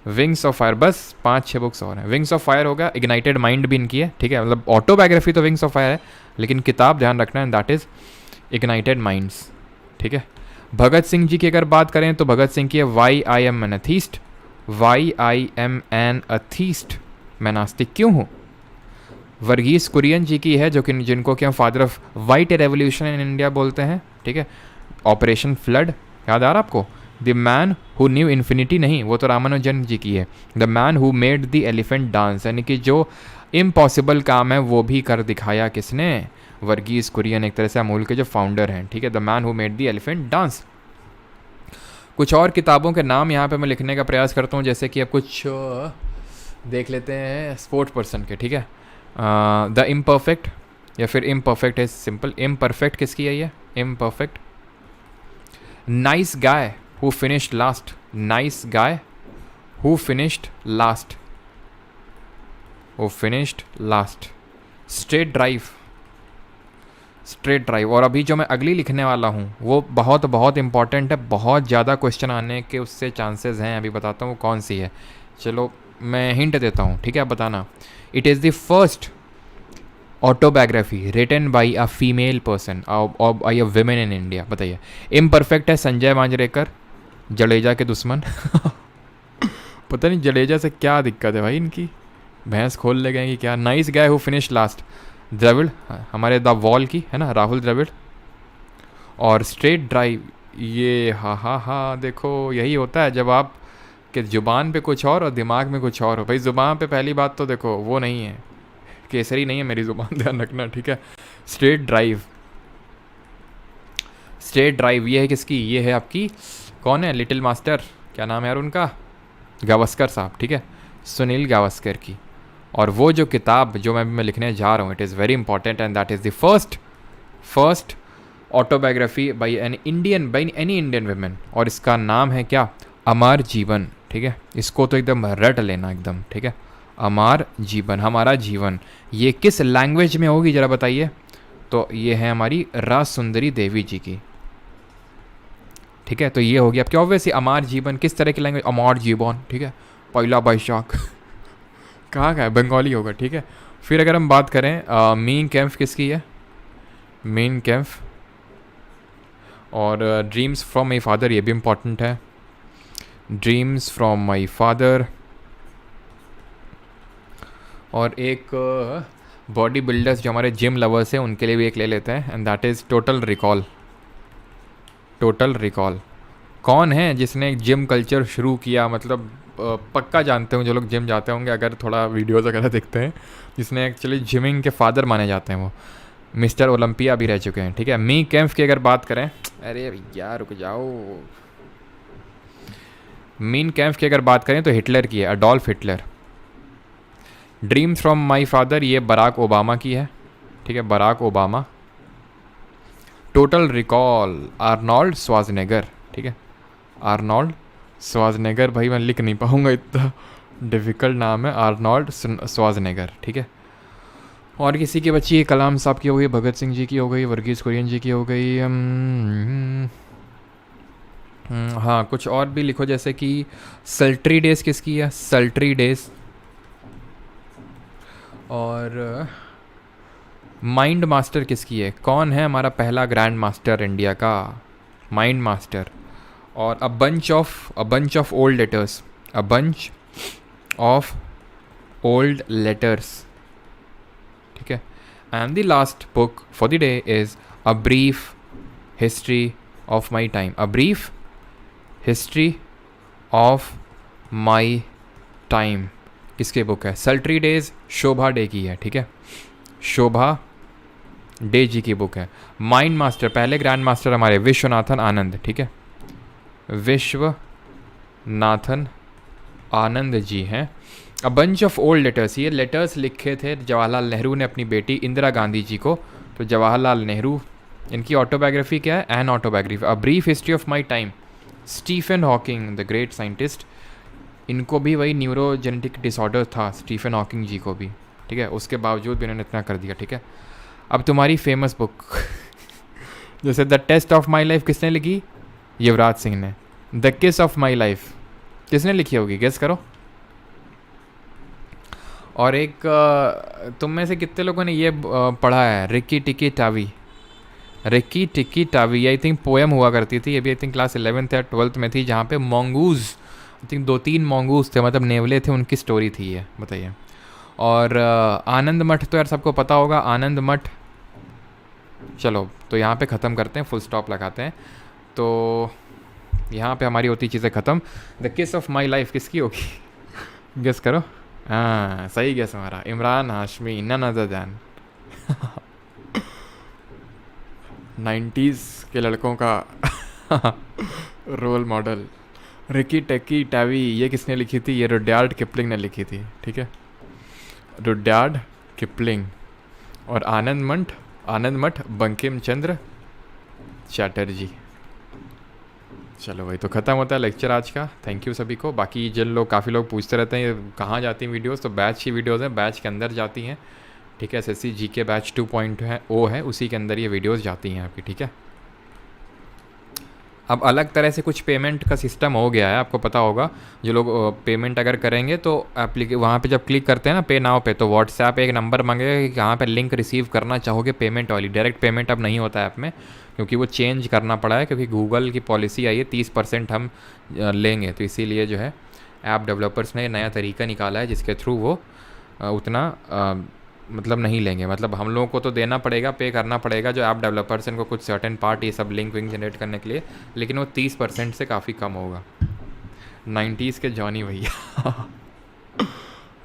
विंग्स ऑफ फायर, बस 5-6 बुक्स और हैं। विंग्स ऑफ फायर होगा, इग्नाइटेड माइंड भी इनकी है, ठीक है। मतलब ऑटोबायोग्राफी तो विंग्स ऑफ फायर है, लेकिन किताब ध्यान रखना है, दैट इज़ इग्नाइटेड माइंड्स, ठीक है। भगत सिंह जी की अगर बात करें तो भगत सिंह की है why I am an atheist, why I am an atheist, मैं नास्तिक क्यों हूँ। वर्गीस कुरियन जी की है जो कि जिनको कि हम father of white revolution in India बोलते हैं, ठीक है। ऑपरेशन फ्लड याद आ रहा आपको? The man who knew infinity नहीं, वो तो रामानुजन जी की है। The man who made the elephant dance, यानी कि जो इम्पॉसिबल काम है वो भी कर दिखाया किसने? वर्गीस कुरियन, एक तरह से अमूल के जो फाउंडर हैं, ठीक है। The man who made the elephant dance. कुछ और किताबों के नाम यहाँ पे मैं लिखने का प्रयास करता हूँ, जैसे कि अब कुछ देख लेते हैं स्पोर्ट्स पर्सन के, ठीक है। द इम्परफेक्ट, या फिर इम्परफेक्ट है सिंपल, इम्परफेक्ट किसकी है ये? Imperfect. Nice guy who finished last, nice guy who finished last, who finished last. Straight drive, straight drive. और अभी जो मैं अगली लिखने वाला हूँ वो बहुत बहुत इंपॉर्टेंट है, बहुत ज़्यादा क्वेश्चन आने के उससे चांसेस हैं। अभी बताता हूँ कौन सी है, चलो मैं हिंट देता हूँ, ठीक है, आप बताना। It is the first autobiography written by a female person by a women in India, बताइए। इम्परफेक्ट है संजय मांजरेकर, जडेजा के दुश्मन। पता नहीं जडेजा से क्या दिक्कत है भाई इनकी, भैंस खोल ले गए कि क्या। Nice guy who finish last, Dravid, हमारे द वॉल की है ना, राहुल द्रविड़। और स्ट्रेट ड्राइव, ये हाँ देखो यही होता है जब आप कि ज़ुबान पे कुछ और दिमाग में कुछ और हो। भाई ज़ुबान पे पहली बात तो देखो वो नहीं है, केसरी नहीं है मेरी ज़ुबान, ध्यान रखना, ठीक है। स्ट्रेट ड्राइव, स्ट्रेट ड्राइव ये है किसकी? ये है आपकी, कौन है, लिटिल मास्टर, क्या नाम है यार उनका? गावस्कर साहब, ठीक है, सुनील गावस्कर की। और वो जो किताब जो मैं लिखने जा रहा हूँ, it is very important and that is the first autobiography by an Indian, by any Indian women. और इसका नाम है क्या? अमर जीवन, ठीक है, इसको तो एकदम रट लेना एकदम, ठीक है। अमर जीवन, हमारा जीवन, ये किस लैंग्वेज में होगी ज़रा बताइए। तो ये है हमारी राज सुंदरी देवी जी की, ठीक है। तो ये होगी आपकी ऑब्वियसली अमर जीवन, किस तरह की लैंग्वेज, अमर जीवन, ठीक है। पहला बैशाख कहाँ का है, बंगाली होगा, ठीक है। फिर अगर हम बात करें मीन कैम्प किसकी है, मीन कैम्प। और ड्रीम्स फ्रॉम माई फादर, ये भी इम्पॉर्टेंट है, ड्रीम्स फ्रॉम माई फादर। और एक बॉडी बिल्डर्स जो हमारे जिम लवर्स हैं उनके लिए भी एक ले लेते हैं, and that is total recall. Total recall कौन है जिसने जिम कल्चर शुरू किया, मतलब पक्का जानते हो जो लोग जिम जाते होंगे, अगर थोड़ा वीडियोज़ वगैरह देखते हैं, जिसने एक्चुअली जिमिंग के फादर माने जाते हैं, वो मिस्टर ओलंपिया भी रह चुके हैं, ठीक है। मी कैम्प की अगर बात करें, अरे भैया रुक जाओ, मीन कैम्प की अगर बात करें तो हिटलर की है, Adolf Hitler. Dreams from my father ये बराक ओबामा की है, ठीक है, Barack Obama. Total recall Arnold Schwarzenegger, ठीक है, आर्नोल्ड स्वाजनेगर। भाई मैं लिख नहीं पाऊँगा, इतना डिफ़िकल्ट नाम है, आर्नोल्ड स्वाजनेगर, ठीक है। और किसी की बच्ची कलाम साहब की हो गई, भगत सिंह जी की हो गई, वर्गीज़ कुरियन जी की हो गई। हाँ कुछ और भी लिखो, जैसे कि सल्ट्री डेज किसकी है, सल्ट्री डेज। और माइंड मास्टर किसकी है, कौन है हमारा पहला ग्रैंड मास्टर इंडिया का, माइंड मास्टर। और a bunch of old letters, a bunch of old letters, ठीक है। And the last book for the day is a brief history of my time, a brief history of my time किसकी बुक है, सल्ट्री डेज शोभा डे की है, ठीक है, शोभा डे जी की बुक है। माइंड मास्टर पहले ग्रैंड मास्टर हमारे विश्वनाथन आनंद, ठीक है, विश्वनाथन आनंद जी हैं। A bunch of old letters, ये लेटर्स लिखे थे जवाहरलाल नेहरू ने अपनी बेटी इंदिरा गांधी जी को। तो जवाहरलाल नेहरू, इनकी ऑटोबायोग्राफी क्या है, an autobiography. A brief history of my time, Stephen Hawking the great scientist, इनको भी वही न्यूरोजेनेटिक डिसऑर्डर था स्टीफन हॉकिंग जी को भी, ठीक है, उसके बावजूद भी इन्होंने इतना कर दिया, ठीक है। अब तुम्हारी फेमस बुक जैसे the test of my life किसने लिखी, युवराज सिंह ने। द किस ऑफ माई लाइफ किसने लिखी होगी, गेस करो। और एक तुम में से कितने लोगों ने ये पढ़ा है, रिक्की टिकी टावी, रिक्की टिकी टावी, आई थिंक पोएम हुआ करती थी, ये भी आई थिंक क्लास 11th या 12th में थी, जहाँ पे मोंगूज, आई थिंक 2-3 मोंगूज थे, मतलब नेवले थे, उनकी स्टोरी थी ये, बताइए। और आनंद मठ तो यार सबको पता होगा, आनंद मठ। चलो तो यहाँ पे ख़त्म करते हैं, फुल स्टॉप लगाते हैं। तो यहाँ पे हमारी होती चीज़ें ख़त्म। द किस ऑफ माई लाइफ किसकी होगी गेस करो। हाँ सही गेस हमारा, Emraan Hashmi, none other than 90s के लड़कों का role model. Rikki Tikki Tavi ये किसने लिखी थी, ये रुडयार्ड किपलिंग ने लिखी थी, ठीक है, रुडयार्ड किपलिंग। और आनंद मठ बंकिम चंद्र चैटर्जी। चलो भाई तो ख़त्म होता है लेक्चर आज का, थैंक यू सभी को। बाकी जिन लोग काफ़ी लोग पूछते रहते हैं ये कहाँ जाती हैं वीडियोस, तो बैच की वीडियोस हैं, बैच के अंदर जाती हैं, ठीक है। एसएससी जीके बैच 2.0 है, उसी के अंदर ये वीडियोस जाती हैं आपकी, ठीक है। अब अलग तरह से कुछ पेमेंट का सिस्टम हो गया है, आपको पता होगा। जो लोग पेमेंट अगर करेंगे तो वहाँ पे जब क्लिक करते हैं ना पे नाउ पे, तो व्हाट्सएप एक नंबर मांगेगा कि कहाँ पे लिंक रिसीव करना चाहोगे पेमेंट वाली। डायरेक्ट पेमेंट अब नहीं होता है ऐप में, क्योंकि वो चेंज करना पड़ा है, क्योंकि गूगल की पॉलिसी आई है 30% हम लेंगे, तो इसीलिए जो है ऐप डेवलपर्स ने नया तरीका निकाला है जिसके थ्रू वो उतना मतलब नहीं लेंगे। मतलब हम लोगों को तो देना पड़ेगा, पे करना पड़ेगा जो ऐप डेवलपर्स इनको कुछ सर्टेन पार्ट ये सब लिंक विंक जनरेट करने के लिए, लेकिन वो 30% से काफ़ी कम होगा। 90s के जॉनी भैया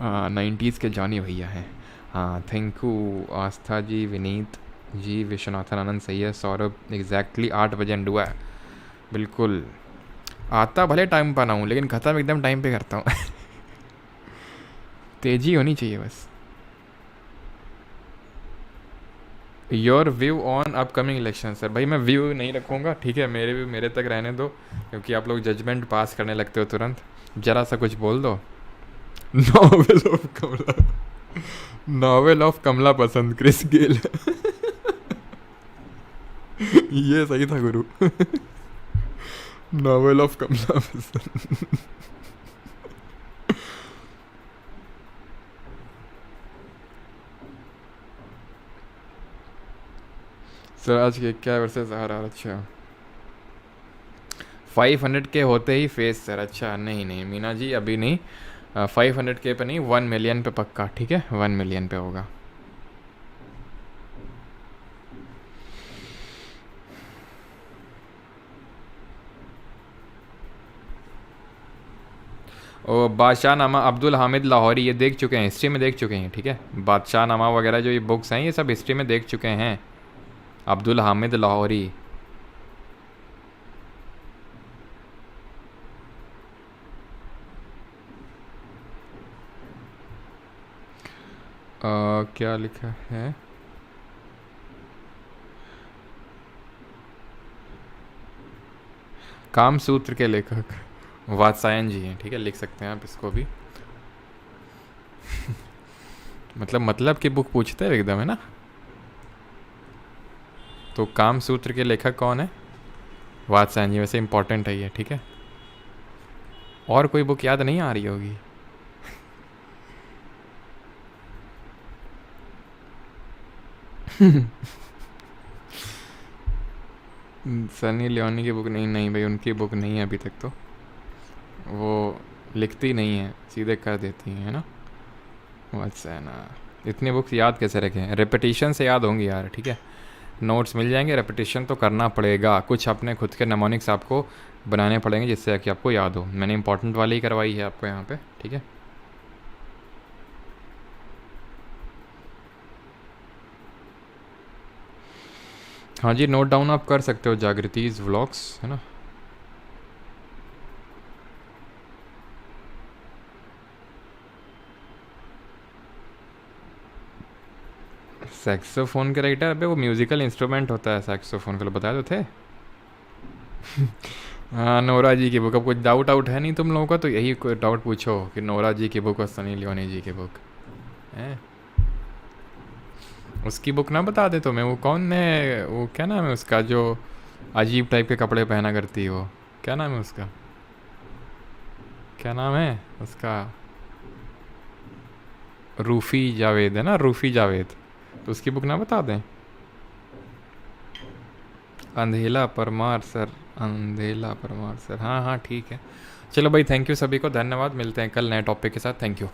हाँ 90s के जॉनी भैया हैं। हाँ थैंक यू आस्था जी, विनीत जी, विश्वनाथन आनंद सही है, सौरभ एग्जैक्टली 8 बजे एंड हुआ है, बिल्कुल। आता भले टाइम पर ना हूँ लेकिन ख़त्म एकदम टाइम पे करता हूँ तेज़ी होनी चाहिए बस। Your view on upcoming election sir, भाई मैं व्यू नहीं रखूँगा, ठीक है, मेरे तक रहने दो, क्योंकि आप लोग जजमेंट पास करने लगते हो तुरंत। जरा सा कुछ बोल दो। Novel of Kamala, novel of Kamala पसंद क्रिस गेल। ये सही था गुरु। नॉवेल ऑफ कमला पसंद। स्वराज के क्या वर्सेस RR? अच्छा 500K होते ही फेस सर। अच्छा नहीं नहीं मीना जी अभी नहीं, 500K पे नहीं, 1 मिलियन पे पक्का, ठीक है 1 मिलियन पे होगा। ओ बादशाह नामा अब्दुल हामिद लाहौरी, ये देख चुके हैं, हिस्ट्री में देख चुके हैं, ठीक है। बादशाह नामा वगैरह जो ये बुक्स हैं ये सब हिस्ट्री में देख चुके हैं। अब्दुल हामिद लाहौरी। क्या लिखा है? काम सूत्र के लेखक वात्सायन जी हैं, ठीक है, लिख सकते हैं आप इसको भी। मतलब की बुक पूछते हैं एकदम, है ना। तो काम सूत्र के लेखक कौन है? वात्सायन जी। वैसे इंपॉर्टेंट है ये, ठीक है। और कोई बुक याद नहीं आ रही होगी। सनी लियोनी की बुक नहीं, नहीं भाई उनकी बुक नहीं है अभी तक तो। वो लिखती नहीं है, सीधे कर देती हैं, है ना। अच्छा ना, इतनी बुक्स याद कैसे रखें? रेपिटेशन से याद होंगी यार, ठीक है। नोट्स मिल जाएंगे, रेपिटेशन तो करना पड़ेगा, कुछ अपने खुद के नमोनिक्स आपको बनाने पड़ेंगे जिससे कि आपको याद हो। मैंने इंपॉर्टेंट वाली ही करवाई है आपको यहाँ पे, ठीक है। हाँ जी, नोट डाउन आप कर सकते हो, जागृतिज व्लॉग्स, है ना। सैक्सोफोन के राइटर? अबे वो म्यूजिकल इंस्ट्रूमेंट होता है सैक्सोफोन, को बताया तो थे। हाँ नोरा जी की बुक। अब कुछ डाउट आउट है नहीं तुम लोगों का तो यही कोई डाउट पूछो कि नोरा जी की बुक और सनी लियोनी जी की बुक है। उसकी बुक ना बता दे तो मैं, वो कौन है, वो क्या नाम है उसका जो अजीब टाइप के कपड़े पहना करती है, वो क्या नाम है उसका? क्या नाम है उसका? रूफ़ी जावेद है ना, रूफ़ी जावेद। तो उसकी बुक ना बता दें। अंधेला परमार सर, अंधेला परमार सर, हाँ हाँ ठीक है। चलो भाई, थैंक यू सभी को, धन्यवाद। मिलते हैं कल नए टॉपिक के साथ। Thank you.